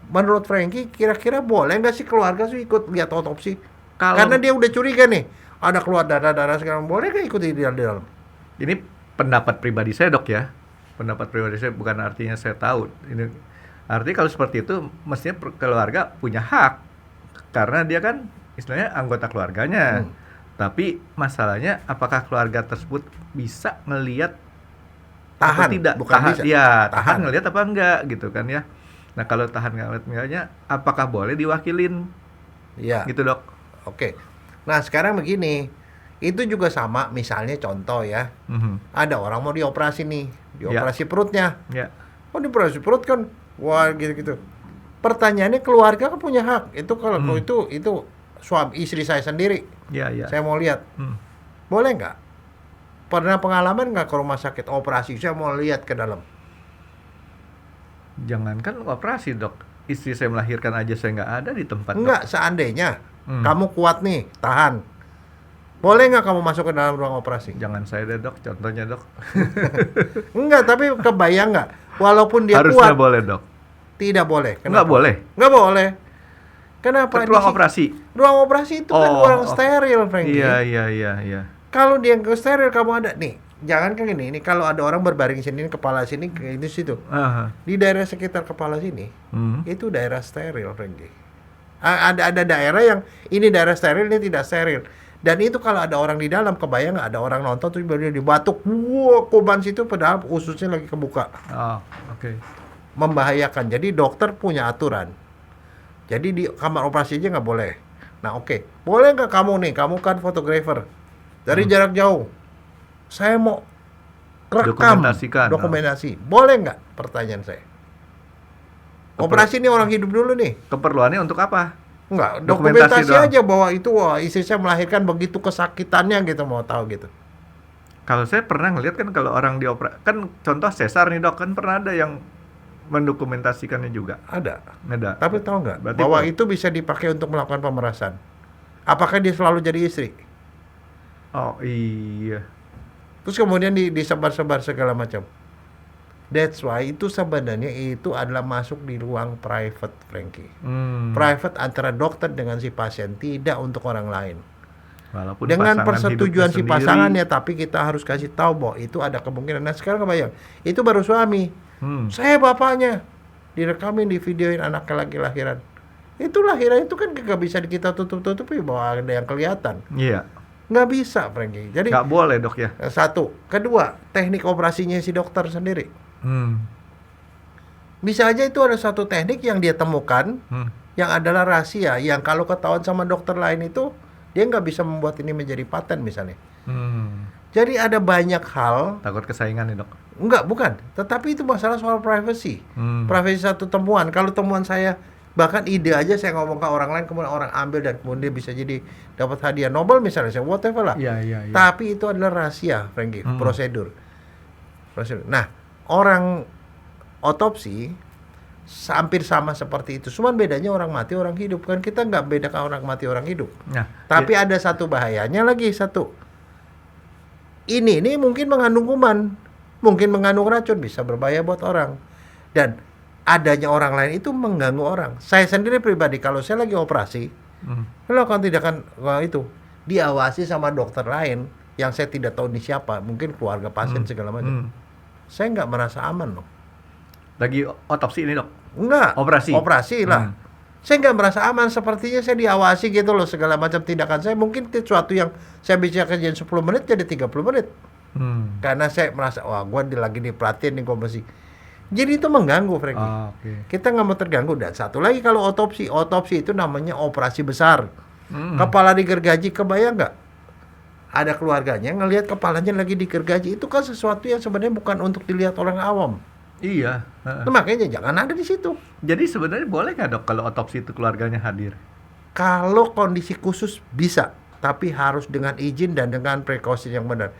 menurut Frankie kira-kira boleh nggak sih keluarga sih ikut lihat otopsi? Karena dia udah curiga nih, ada keluar darah-darah sekarang, boleh nggak ikut di dalam? ini pendapat pribadi saya, Dok, ya. Pendapat pribadi saya, bukan artinya saya tahu. Ini artinya kalau seperti itu mestinya keluarga punya hak, karena dia kan istilahnya anggota keluarganya. Tapi masalahnya apakah keluarga tersebut bisa ngelihat Tahan, atau tidak? bukan bisa. Tahan ngelihat apa enggak gitu kan ya. Nah, kalau tahan ngelihat enggaknya, apakah boleh diwakilin? Iya. Gitu, Dok. Oke. Nah, sekarang begini. Itu juga sama, misalnya contoh ya. Ada orang mau dioperasi nih, dioperasi perutnya. Ya. Oh, dioperasi perut kan. Wah, gitu-gitu. Pertanyaannya keluarga kan punya hak. Itu kalau itu suami istri saya sendiri. Ya. Saya mau lihat. Boleh nggak? Pernah pengalaman nggak ke rumah sakit operasi? Saya mau lihat ke dalam. Jangankan operasi, Dok. Istri saya melahirkan aja saya nggak ada di tempat. Enggak, seandainya kamu kuat nih, tahan. Boleh nggak kamu masuk ke dalam ruang operasi? Jangan saya deh, Dok. Contohnya, Dok. Enggak, tapi kebayang nggak? Walaupun dia Harusnya kuat, boleh, Dok. tidak boleh. Nggak boleh. Nggak boleh. Kenapa? Ke ruang operasi. Ruang operasi itu kan ruang steril, Frankie. Iya. Kalau dia ke steril, kamu ada nih. Jangan kan ini kalau ada orang berbaring sini, kepala sini, ke ini situ. Di daerah sekitar kepala sini, itu daerah steril, Frankie. Ada daerah yang ini daerah steril, ini tidak steril. Dan itu kalau ada orang di dalam, kebayang nggak ada orang nonton terus baru dia dibatuk, wah, kuban situ padahal ususnya lagi kebuka. Oke. Membahayakan. Jadi dokter punya aturan. Jadi di kamar operasi aja nggak boleh. Nah oke. Boleh nggak kamu kan fotografer dari jarak jauh, saya mau rekam, dokumentasi. Boleh nggak? Pertanyaan saya. Operasi ini orang hidup dulu nih. Keperluannya untuk apa? Enggak, dokumentasi aja bahwa itu wah istri saya melahirkan begitu kesakitannya gitu, mau tahu gitu. Kalau saya pernah ngelihat kan kalau orang dioperasi, kan contoh sesar nih, Dok, kan pernah ada yang mendokumentasikannya juga. Ada. Ada. Tapi tahu nggak Berarti bahwa itu bisa dipakai untuk melakukan pemerasan? Apakah dia selalu jadi istri? Oh iya. Terus kemudian disebar-sebar segala macam. That's why itu sebenarnya itu adalah masuk di ruang private, Frankie. Private antara dokter dengan si pasien, tidak untuk orang lain. Walaupun dengan pasangan persetujuan si hidupnya pasangan sendiri. ya, tapi kita harus kasih tahu bahwa itu ada kemungkinan. Nah sekarang kebayang, itu baru suami. Saya bapaknya, direkamin, divideoin anaknya lagi lahiran. Itu lahiran itu kan gak bisa kita tutup-tutupi bahwa ada yang kelihatan. Iya. Nggak bisa, Frankie. Jadi Nggak boleh, Dok, ya. Satu, kedua, teknik operasinya si dokter sendiri. Bisa aja itu ada satu teknik yang dia temukan, yang adalah rahasia, yang kalau ketahuan sama dokter lain itu dia nggak bisa membuat ini menjadi paten misalnya. Jadi ada banyak hal. Takut kesaingan nih, Dok. Enggak, bukan. Tetapi itu masalah soal privacy. Privacy satu temuan. Kalau temuan saya, bahkan ide aja saya ngomong ke orang lain, kemudian orang ambil dan kemudian dia bisa jadi dapat hadiah Nobel misalnya, whatever lah. Iya. Tapi itu adalah rahasia, Frankie, prosedur. Nah, orang otopsi hampir sama seperti itu. Cuman bedanya orang mati, orang hidup. Kan kita nggak bedakan orang mati, orang hidup. Nah, tapi ada satu bahayanya lagi, satu. Ini mungkin mengandung kuman, mungkin mengandung racun, bisa berbahaya buat orang. Dan adanya orang lain itu mengganggu orang. Saya sendiri pribadi, kalau saya lagi operasi, melakukan tindakan itu, diawasi sama dokter lain, yang saya tidak tahu ini siapa, mungkin keluarga pasien segala macam. Saya nggak merasa aman loh. Lagi otopsi ini, Dok? Enggak. Operasi? Operasi lah. Saya nggak merasa aman, sepertinya saya diawasi gitu loh, segala macam tindakan saya. Mungkin sesuatu yang saya bisa kerjain 10 menit jadi 30 menit. Karena saya merasa, wah gue lagi diperhatiin nih, gue mesti. Jadi itu mengganggu, Frankie. Oke. Kita nggak mau terganggu. Dan satu lagi kalau otopsi itu namanya operasi besar. Kepala digergaji, kebayang nggak? Ada keluarganya ngelihat kepalanya lagi digergaji, itu kan sesuatu yang sebenarnya bukan untuk dilihat orang awam. Iya. Nah, makanya jangan ada di situ. Jadi sebenarnya boleh nggak dok kalau otopsi itu keluarganya hadir? Kalau kondisi khusus bisa, tapi harus dengan izin dan dengan prekausi yang benar.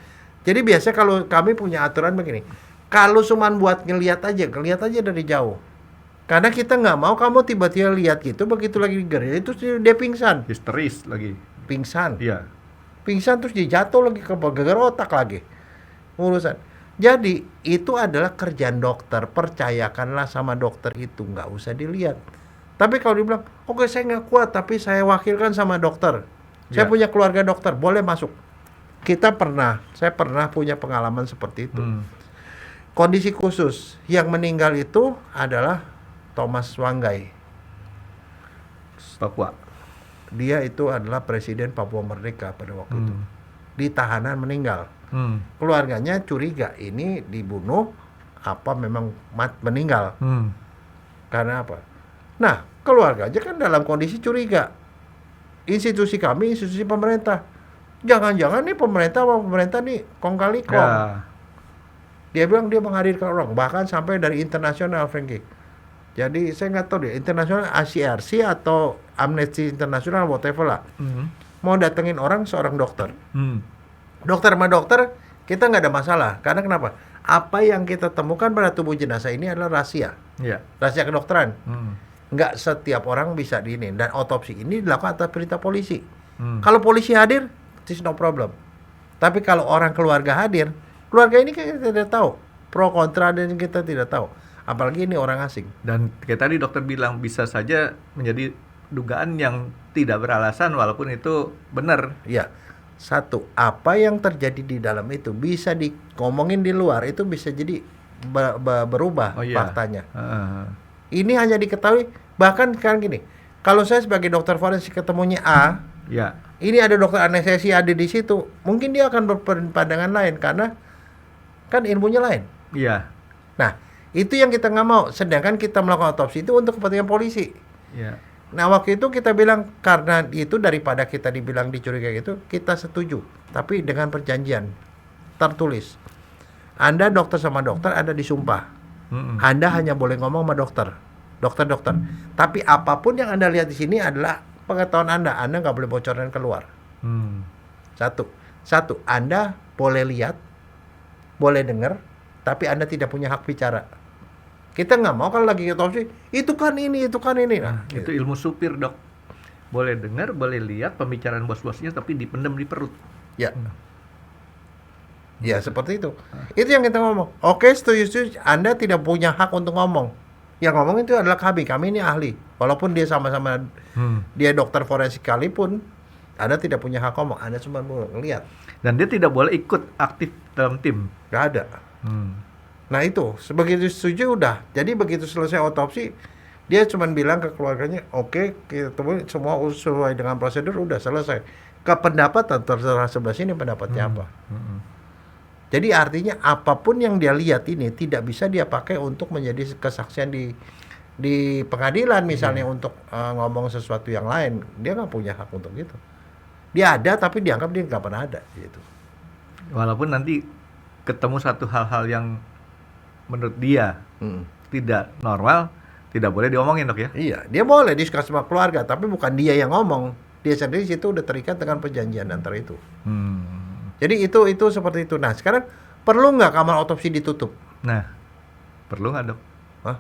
Jadi biasanya kalau kami punya aturan begini, kalau cuman buat ngelihat aja dari jauh. Karena kita nggak mau kamu tiba-tiba lihat gitu, begitu lagi digergaji itu dia pingsan. Histeris lagi. Pingsan. Iya. Pingsan terus dia jatuh lagi ke gegar otak lagi. Urusan. Jadi itu adalah kerjaan dokter, percayakanlah sama dokter itu, nggak usah dilihat. Tapi kalau dibilang, oke saya nggak kuat, tapi saya wakilkan sama dokter. Saya punya keluarga dokter, boleh masuk. Saya pernah punya pengalaman seperti itu. Kondisi khusus, yang meninggal itu adalah Thomas Wanggai. Papua. Dia itu adalah Presiden Papua Merdeka pada waktu itu. Di tahanan meninggal. Keluarganya curiga ini dibunuh apa memang meninggal. Karena apa? Nah, keluarga aja kan dalam kondisi curiga. Institusi kami, institusi pemerintah. Jangan-jangan nih pemerintah nih kong kali kong. Ya. Dia bilang dia menghadirkan orang, bahkan sampai dari internasional, Frankie. Jadi saya nggak tahu deh, internasional ACRC atau Amnesty International whatever lah. Mau datengin orang seorang dokter. Dokter sama dokter kita nggak ada masalah. Karena kenapa? Apa yang kita temukan pada tubuh jenazah ini adalah rahasia. Iya. Rahasia kedokteran. Nggak setiap orang bisa diinin. Dan otopsi ini dilakukan atas perintah polisi. Kalau polisi hadir, it's no problem. Tapi kalau orang keluarga hadir, keluarga ini kan kita tidak tahu. Pro kontra dan kita tidak tahu. Apalagi ini orang asing. Dan kayak tadi dokter bilang bisa saja menjadi dugaan yang tidak beralasan walaupun itu benar. Iya. Satu, apa yang terjadi di dalam itu bisa dikomongin di luar, itu bisa jadi berubah faktanya. Ini hanya diketahui, bahkan sekarang gini, kalau saya sebagai dokter forensik ketemunya A, ini ada dokter anestesi ada di situ, mungkin dia akan berpandangan lain karena kan ilmunya lain. Iya. Nah, itu yang kita nggak mau. Sedangkan kita melakukan otopsi itu untuk kepentingan polisi. Iya. Nah, waktu itu kita bilang karena itu daripada kita dibilang dicurigai gitu, kita setuju. Tapi dengan perjanjian tertulis. Anda dokter sama dokter ada disumpah. Anda hanya boleh ngomong sama dokter. Dokter. Tapi apapun yang Anda lihat di sini adalah pengetahuan Anda. Anda nggak boleh bocorkan keluar. Satu. Anda boleh lihat, boleh dengar, tapi Anda tidak punya hak bicara. Kita nggak mau kalau lagi otopsi, itu kan ini. Nah, itu ilmu supir, dok. Boleh dengar, boleh lihat pembicaraan bos-bosnya, tapi dipendam di perut. Ya. Ya, seperti itu. Itu yang kita ngomong. Oke, setuju. Anda tidak punya hak untuk ngomong. Yang ngomong itu adalah kami ini ahli. Walaupun dia sama-sama dia dokter forensik sekalipun, Anda tidak punya hak ngomong. Anda cuma boleh ngelihat. Dan dia tidak boleh ikut aktif dalam tim. Nggak ada. Nah itu, begitu setuju udah. Jadi begitu selesai otopsi, dia cuma bilang ke keluarganya, oke, kita temuin semua sesuai dengan prosedur, udah selesai. Kependapat terserah sebelah sini pendapatnya apa. Jadi artinya apapun yang dia lihat ini tidak bisa dia pakai untuk menjadi kesaksian di pengadilan misalnya untuk ngomong sesuatu yang lain. Dia nggak punya hak untuk itu. Dia ada tapi dianggap dia nggak pernah ada gitu. Walaupun nanti ketemu satu hal-hal yang menurut dia tidak normal, tidak boleh diomongin, dok ya? Iya, dia boleh diskusi sama keluarga, tapi bukan dia yang ngomong. Dia sendiri situ udah terikat dengan perjanjian antara itu. Jadi itu seperti itu. Nah, sekarang perlu nggak kamar otopsi ditutup? Nah, perlu nggak, dok? Hah?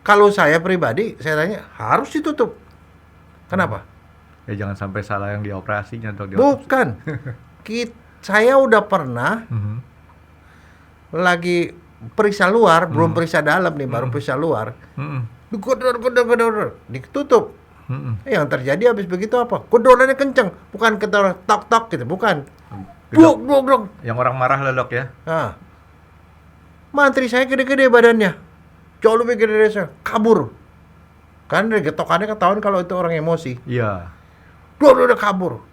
Kalau saya pribadi, saya tanya harus ditutup. Kenapa? Ya jangan sampai salah yang dioperasinya, dok. Bukan. Saya udah pernah lagi periksa luar, belum periksa dalam nih, baru periksa luar. Gedor, ditutup. Yang terjadi habis begitu apa? Gedorannya kenceng, bukan gedor tok gitu, bukan. Blok. Yang orang marah lah, dok ya? Nah, mantri saya gede-gede badannya, jauh lebih gede dari saya, kabur. Kan dari getokannya ketahuan kalau itu orang emosi. Iya. Udah kabur.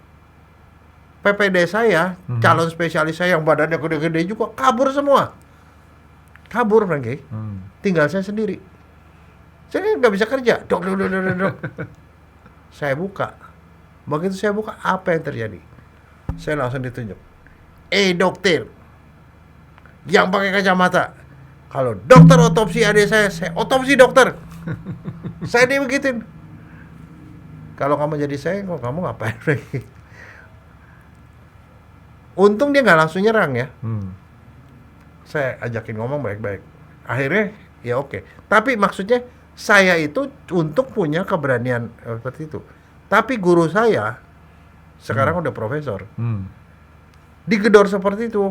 PPD saya, calon spesialis saya yang badannya gede-gede juga kabur semua. Kabur, Frankie. Tinggal saya sendiri. Saya nggak bisa kerja. Dok. Saya buka. Begitu saya buka, apa yang terjadi? Saya langsung ditunjuk. Dokter yang pakai kacamata. Kalau dokter otopsi adik saya otopsi dokter. Saya begituin. Kalau kamu jadi saya, kok kamu ngapain, Frankie? Untung dia nggak langsung nyerang ya. Saya ajakin ngomong baik-baik. Akhirnya ya oke. Tapi maksudnya saya itu untuk punya keberanian seperti itu. Tapi guru saya sekarang udah profesor. Digedor seperti itu,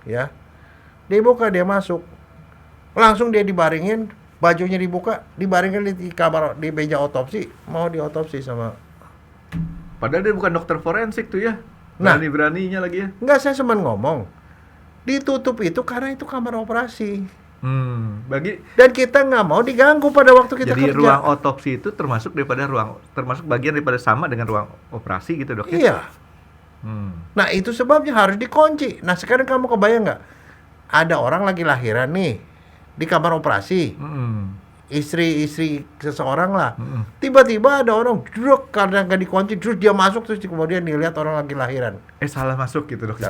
ya. Dia buka, dia masuk. Langsung dia dibaringin, bajunya dibuka, dibaringin di kamar di meja otopsi, mau diotopsi sama. Padahal dia bukan dokter forensik tuh ya. Nah, Berani-beraninya lagi ya. Enggak, saya cuma ngomong. Ditutup itu karena itu kamar operasi. Dan kita nggak mau diganggu pada waktu kita jadi kerja. ruang otopsi itu termasuk bagian daripada sama dengan ruang operasi gitu, Dok? Iya. Nah, itu sebabnya harus dikunci. Nah, sekarang kamu kebayang nggak? Ada orang lagi lahiran nih di kamar operasi. Istri seseorang lah. Tiba-tiba ada orang druk karena nggak dikunci, terus dia masuk, terus kemudian dilihat orang lagi lahiran. Salah masuk gitu, Dok?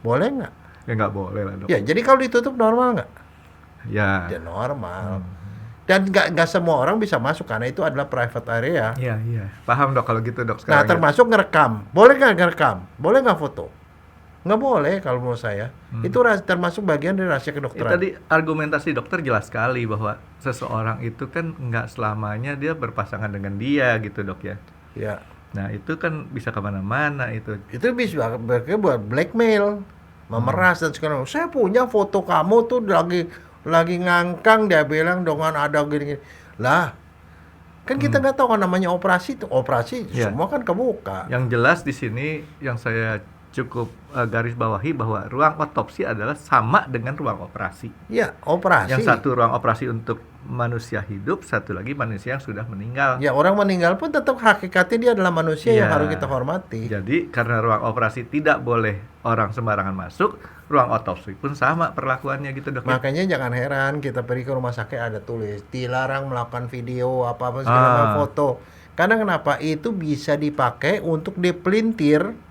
Boleh nggak? Ya nggak boleh lah, Dok. Ya, jadi kalau ditutup normal nggak? Ya normal. Dan nggak semua orang bisa masuk karena itu adalah private area. Iya. Paham, Dok, kalau gitu, Dok. Nah, Sekarang termasuk ngerekam. Boleh nggak ngerekam? Boleh nggak foto? Nggak boleh kalau menurut saya. Itu termasuk bagian dari rahasia kedokteran. Tadi argumentasi dokter jelas sekali bahwa seseorang itu kan nggak selamanya dia berpasangan dengan dia gitu, Dok, ya. Ya. Nah, itu kan bisa kemana-mana itu. Itu bisa buat blackmail, memeras dan segala macam. Saya punya foto kamu tuh lagi ngangkang, dia bilang dengan ada gini-gini. Lah, kan kita nggak tahu kan namanya operasi itu. Operasi semua kan kebuka. Yang jelas di sini yang saya cukup garis bawahi bahwa ruang otopsi adalah sama dengan ruang operasi. Ya, operasi. Yang satu ruang operasi untuk manusia hidup, satu lagi manusia yang sudah meninggal. Ya, orang meninggal pun tetap hakikatnya dia adalah manusia yang harus kita hormati. Jadi karena ruang operasi tidak boleh orang sembarangan masuk, ruang otopsi pun sama perlakuannya gitu, Dok. Makanya jangan heran kita pergi ke rumah sakit ada tulis dilarang melakukan video apa-apa segala macam foto. Karena kenapa? Itu bisa dipakai untuk dipelintir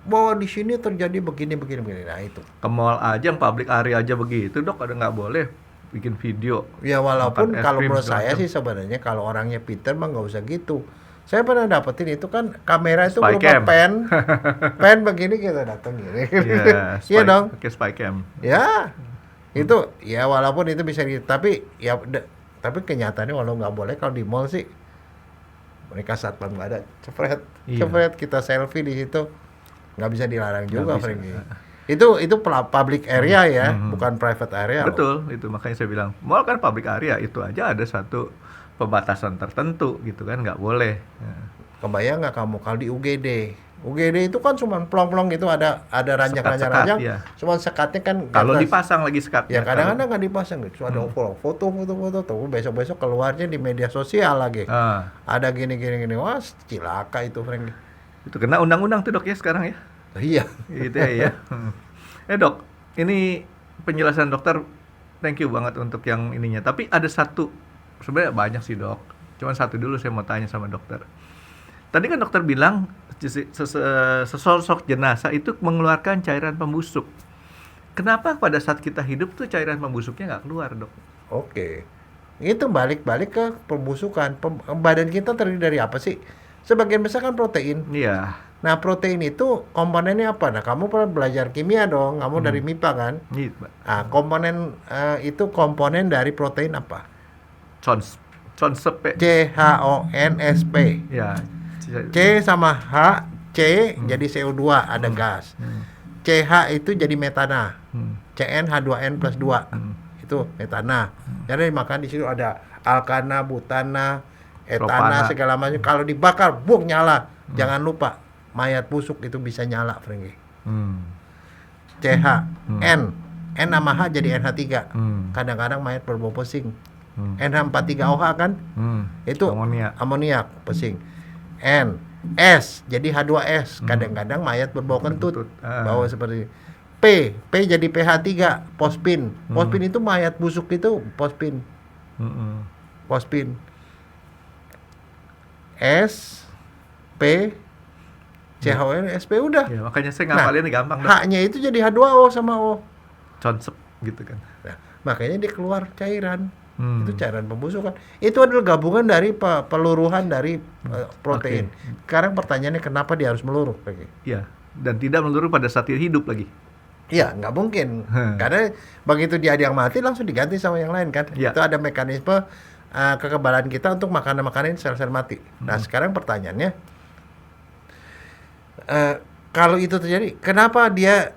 bahwa di sini terjadi begini. Nah, itu. Ke mall aja, yang public area aja begitu, Dok, ada nggak boleh bikin video. Ya walaupun kalau menurut saya macam. sih sebenarnya kalau orangnya pinter mah nggak usah gitu. Saya pernah dapetin itu kan kamera itu Spy berupa cam. pen begini kita datang gini. Iya dong. Pakai spy cam. Ya. Itu ya walaupun itu bisa tapi ya tapi kenyataannya walau nggak boleh kalau di mall sih mereka satpam nggak ada cepret kita selfie di situ nggak bisa dilarang juga, Frankie. Itu public area ya, bukan private area. Betul, itu makanya saya bilang mall kan public area, itu aja ada satu pembatasan tertentu gitu kan, nggak boleh. Kebayang nggak kamu kalau di UGD itu kan cuma plong-plong gitu, ada ranjang-ranjang, ya. Cuma sekatnya kan kalau dipasang lagi sekatnya. Ya kadang-kadang nggak dipasang gitu, ada foto, tuh besok keluarnya di media sosial lagi. Ada gini, wah cilaka itu, Frankie. Itu kena undang-undang tuh, Dok, ya sekarang ya. Iya. Gitu ya. Dok, ini penjelasan dokter, thank you banget untuk yang ininya. Tapi ada satu, sebenarnya banyak sih, Dok. Cuman satu dulu saya mau tanya sama dokter. Tadi kan dokter bilang sesosok jenazah itu mengeluarkan cairan pembusuk. Kenapa pada saat kita hidup tuh cairan pembusuknya nggak keluar, Dok? Oke. Itu balik ke pembusukan. Badan kita terdiri dari apa sih? Sebagian besar kan protein. Iya. Nah, protein itu komponennya apa? Nah, kamu pernah belajar kimia dong. Kamu dari MIPA kan? Iya. Nah, itu komponen dari protein apa? CHONSP. CHONSP. Ya. C sama H, C jadi CO2, ada gas. CH itu jadi metana. CN H2N plus 2. Itu metana. Jadi makan di situ ada alkana, butana, etana, segala macam. Kalau dibakar, nyala. Jangan lupa mayat busuk itu bisa nyala, Frankie. CH, N sama H jadi NH3. Kadang-kadang mayat berbau pusing. NH43OH kan? Itu amoniak pesing. N, S jadi H2S. Kadang-kadang mayat berbau kentut, bau seperti P jadi PH3 pospin. Pospin itu mayat busuk itu pospin. Pospin. S, P, CHON, SP udah. Ya, makanya saya ngapalin gampang. H-nya itu jadi H2O sama O. Consep gitu kan. Nah, makanya dia keluar cairan. Itu cairan pembusukan. Itu adalah gabungan dari peluruhan dari protein. Sekarang pertanyaannya kenapa dia harus meluruh? Iya, dan tidak meluruh pada saat dia hidup lagi. Iya, nggak mungkin. Karena begitu dia ada yang mati langsung diganti sama yang lain kan. Itu ada mekanisme kekebalan kita untuk makanan-makanan sel-sel mati. Nah, sekarang pertanyaannya, kalau itu terjadi, kenapa dia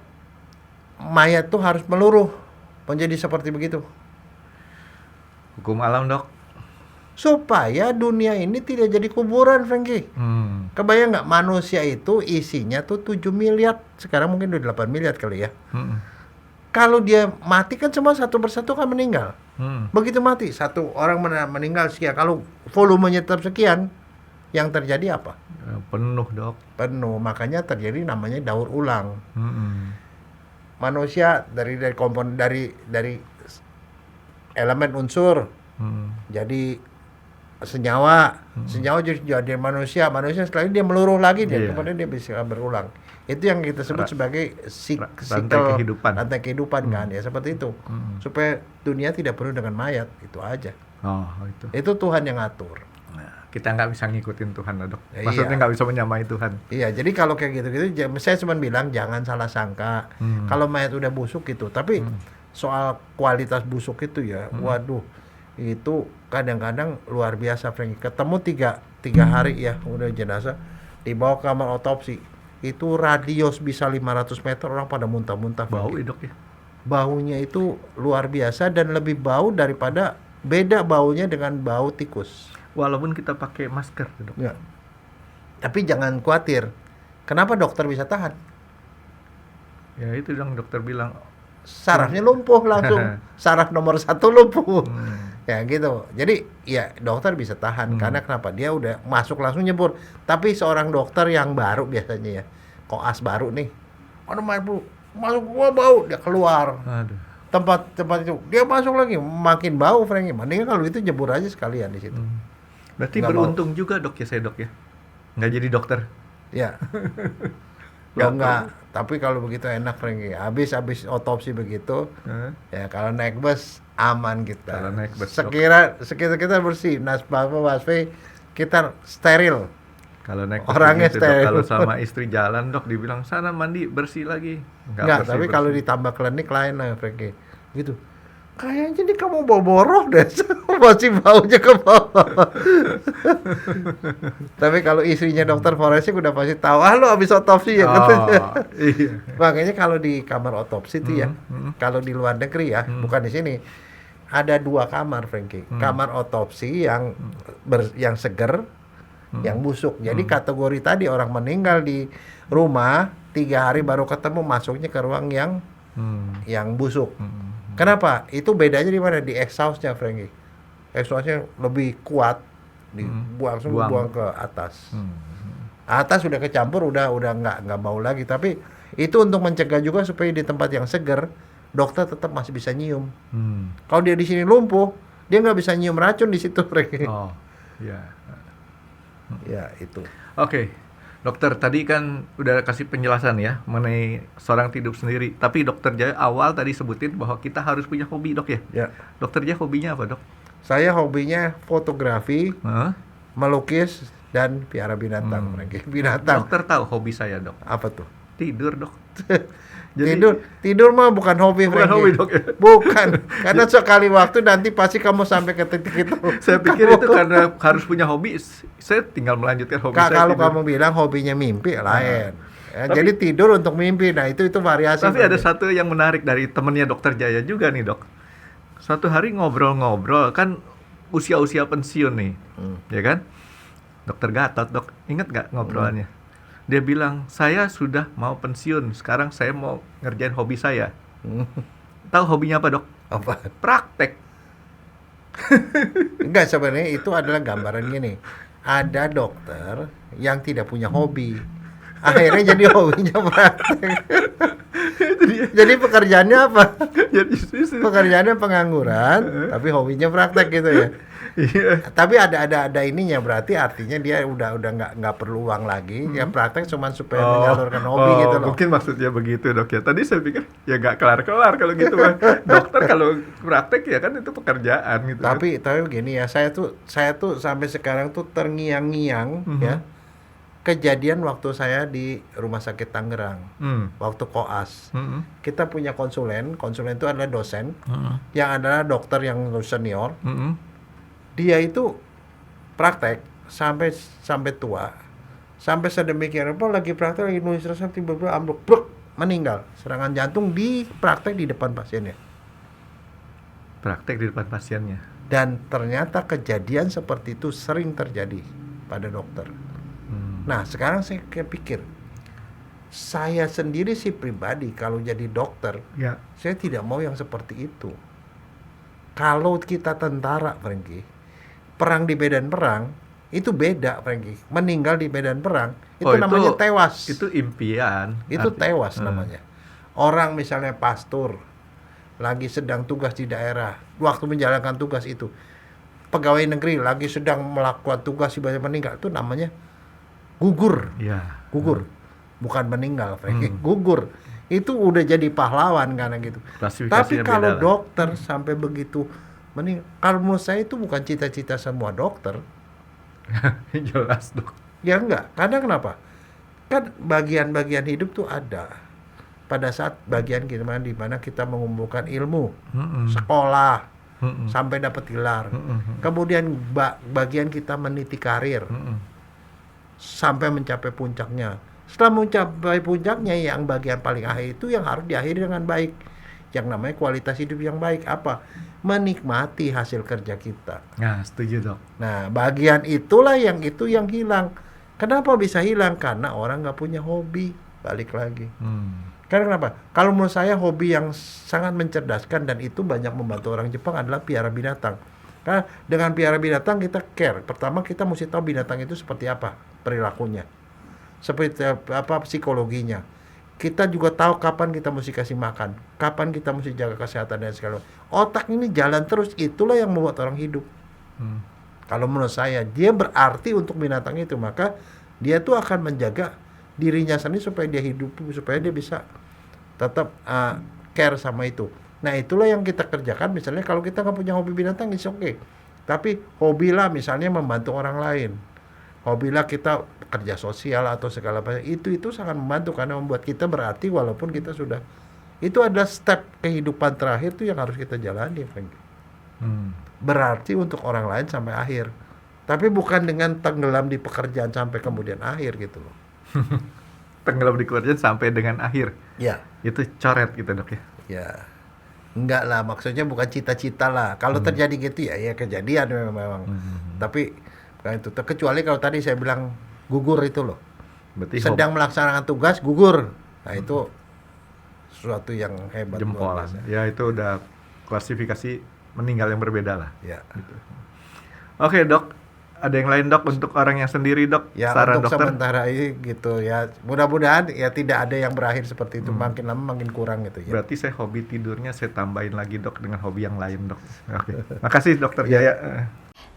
mayat tuh harus meluruh menjadi seperti begitu? Hukum alam, Dok. Supaya dunia ini tidak jadi kuburan, Frankie. Kebayang nggak, manusia itu isinya tuh 7 miliar, sekarang mungkin udah 8 miliar kali ya. Kalau dia mati kan semua satu persatu kan meninggal. Begitu mati, satu orang meninggal sekian, kalau volumenya tetap sekian, yang terjadi apa? Penuh, Dok. Penuh, makanya terjadi namanya daur ulang. Manusia dari komponen dari elemen unsur jadi senyawa jadi manusia setelah itu dia meluruh lagi, kemudian dia bisa berulang. Itu yang kita sebut sebagai rantai kehidupan kan, ya seperti itu. Supaya dunia tidak penuh dengan mayat, itu aja. Itu Tuhan yang atur. Nah, kita nggak bisa ngikutin Tuhan, Dok. Maksudnya nggak bisa menyamai Tuhan. Iya, jadi kalau kayak gitu-gitu, saya cuma bilang jangan salah sangka. Kalau mayat udah busuk gitu, tapi soal kualitas busuk itu ya, waduh, itu kadang-kadang luar biasa, Frank. Ketemu tiga hari ya, udah jenazah dibawa ke kamar otopsi. Itu radius bisa 500 meter, orang pada muntah-muntah. Bau, Dok ya? Baunya itu luar biasa dan lebih bau daripada, beda baunya dengan bau tikus. Walaupun kita pakai masker, Dok. Ya. Tapi jangan khawatir. Kenapa dokter bisa tahan? Ya itu yang dokter bilang. Sarafnya lumpuh langsung. Saraf nomor 1 lumpuh. Ya gitu. Jadi ya dokter bisa tahan. Karena kenapa? Dia udah masuk langsung nyebur. Tapi seorang dokter yang baru biasanya ya, koas baru nih, masuk gua bau, dia keluar. Tempat itu dia masuk lagi, makin bau, Frank. Mendingan kalau itu jebur aja sekalian di situ. Berarti nggak beruntung juga, Dok ya, saya, Dok ya, nggak jadi dokter. Ya. Ya enggak, tapi kalau begitu enak, Frankie. Habis otopsi begitu, ya kalau naik bus aman kita. Kalau naik bus, sekitar kita bersih, baswe kita steril. Kalau naik bus orangnya begitu, steril. Dok, kalau sama istri jalan, Dok, dibilang sana mandi bersih lagi. Enggak, tapi kalau ditambah klinik lain lah, Frankie. Gitu. Kayaknya nih kamu boroh deh, masih baunya ke bawah. Tapi kalau istrinya dokter forensik udah pasti tahu, lo habis otopsi ya katanya. Iya. Makanya kalau di kamar otopsi itu ya, kalau di luar negeri ya, bukan di sini, ada 2 kamar, Frankie. Kamar otopsi yang seger, yang busuk. Jadi kategori tadi orang meninggal di rumah 3 hari baru ketemu, masuknya ke ruang yang busuk. Kenapa? Itu bedanya di mana? Di exhaust-nya, Frankie. Exhaust-nya lebih kuat, dibuang ke atas. Atas udah kecampur, udah nggak bau lagi. Tapi itu untuk mencegah juga supaya di tempat yang seger, dokter tetap masih bisa nyium. Kalau dia di sini lumpuh, dia nggak bisa nyium racun di situ, Frankie. Oh, iya. Ya itu. Oke. Dokter, tadi kan udah kasih penjelasan ya mengenai seorang hidup sendiri. Tapi Dokter Jaya awal tadi sebutin bahwa kita harus punya hobi, Dok ya? Ya. Dokter Jaya hobinya apa, Dok? Saya hobinya fotografi, melukis, dan piara binatang. Binatang. Dokter tahu hobi saya, Dok? Apa tuh? Tidur, Dok. Jadi, tidur mah bukan hobi, bukan hobi, Dok ya? Bukan, karena sekali waktu nanti pasti kamu sampai ke titik itu. Saya pikir itu karena harus punya hobi, saya tinggal melanjutkan hobi saya. Kalau kamu bilang hobinya mimpi, lain. Jadi tidur untuk mimpi, nah itu variasi. Tapi ada satu yang menarik dari temennya Dokter Jaya juga nih, Dok. Suatu hari ngobrol-ngobrol, kan usia-usia pensiun nih, ya kan? Dokter Gatot, Dok, inget gak ngobrolannya? Dia bilang, saya sudah mau pensiun, sekarang saya mau ngerjain hobi saya. Tahu hobinya apa, Dok? Apa? Praktek. Enggak, sebenarnya itu adalah gambaran gini. Ada dokter yang tidak punya hobi. Akhirnya jadi hobinya praktek. Jadi pekerjaannya apa? Jadi Pekerjaannya pengangguran, tapi hobinya praktek gitu ya. iya. Tapi ada ininya, berarti artinya dia udah nggak perlu uang lagi, ya praktek cuma supaya menyalurkan hobi gitu loh. Mungkin maksudnya begitu dok ya. Tadi saya pikir ya nggak kelar-kelar kalau gitu mah. Dokter kalau praktek ya kan itu pekerjaan gitu. Tapi begini ya, saya tuh sampai sekarang tuh terngiang-ngiang ya kejadian waktu saya di Rumah Sakit Tangerang, waktu koas. Kita punya konsulen itu adalah dosen, yang adalah dokter yang senior. Dia itu praktek sampai tua, sampai sedemikian rupa lagi praktek lagi nulis resep tiba-tiba ambruk, bruk, meninggal serangan jantung di praktek di depan pasiennya. Praktek di depan pasiennya. Dan ternyata kejadian seperti itu sering terjadi pada dokter. Nah, sekarang saya pikir, saya sendiri sih pribadi kalau jadi dokter, Ya. saya tidak mau yang seperti itu. Kalau kita tentara, Frankie, perang di medan perang, itu beda, Frankie. Meninggal di medan perang, itu namanya tewas. Itu impian. Itu tewas namanya. Orang misalnya pastor, lagi sedang tugas di daerah, waktu menjalankan tugas itu, pegawai negeri lagi sedang melakukan tugas ibadah meninggal, itu namanya gugur. Ya. Gugur. Bukan meninggal, Frankie. Gugur. Itu udah jadi pahlawan karena gitu. Tapi kalau dokter sampai begitu meninggal, kalau menurut saya itu bukan cita-cita semua dokter. Jelas dok. Ya enggak. Karena kenapa? Kan bagian-bagian hidup tuh ada. Pada saat bagian di mana kita mengumpulkan ilmu, sekolah, sampai dapat gelar. Kemudian bagian kita meniti karir. Sampai mencapai puncaknya. Setelah mencapai puncaknya, yang bagian paling akhir itu yang harus diakhiri dengan baik. Yang namanya kualitas hidup yang baik apa? Menikmati hasil kerja kita. Nah, setuju dok. Nah, bagian itulah yang hilang. Kenapa bisa hilang? Karena orang nggak punya hobi. Balik lagi. Karena kenapa? Kalau menurut saya hobi yang sangat mencerdaskan dan itu banyak membantu orang Jepang adalah piara binatang. Karena dengan piara binatang kita care. Pertama kita mesti tahu binatang itu seperti apa perilakunya, seperti apa psikologinya. Kita juga tahu kapan kita mesti kasih makan, kapan kita mesti jaga kesehatan dan segala macam. Otak ini jalan terus, itulah yang membuat orang hidup. Kalau menurut saya dia berarti untuk binatang itu, maka dia tuh akan menjaga dirinya sendiri supaya dia hidup, supaya dia bisa tetap care sama itu. Nah itulah yang kita kerjakan. Misalnya kalau kita nggak punya hobi binatang, it's okay. Tapi hobilah misalnya membantu orang lain. Hobilah kita kerja sosial atau segala macam. Itu sangat membantu karena membuat kita berarti walaupun kita sudah. Itu adalah step kehidupan terakhir tuh yang harus kita jalani. Berarti untuk orang lain sampai akhir. Tapi bukan dengan tenggelam di pekerjaan sampai kemudian akhir gitu loh. Tenggelam di pekerjaan sampai dengan akhir. Ya. Itu coret gitu dok ya. Ya. Enggak lah, maksudnya bukan cita-cita lah. Kalau terjadi gitu ya kejadian memang. Tapi bukan itu. Kecuali kalau tadi saya bilang gugur itu loh. Berarti sedang melaksanakan tugas gugur. Nah itu sesuatu yang hebat. Jempolan. Ya itu udah klasifikasi meninggal yang berbeda lah. Ya. Gitu. Oke dok. Ada yang lain dok untuk orang yang sendiri dok? Ya saran untuk dokter? sementara ini gitu ya. Mudah-mudahan ya tidak ada yang berakhir seperti itu. Makin lama makin kurang gitu ya. Berarti saya hobi tidurnya saya tambahin lagi dok dengan hobi yang lain dok. Oke. Makasih dokter Jaya.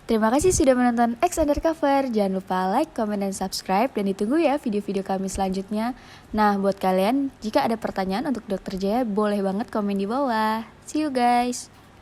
Terima kasih sudah menonton X Undercover. Jangan lupa like, comment, dan subscribe. Dan ditunggu ya video-video kami selanjutnya. Nah buat kalian, jika ada pertanyaan untuk Dr. Jaya, boleh banget komen di bawah. See you guys.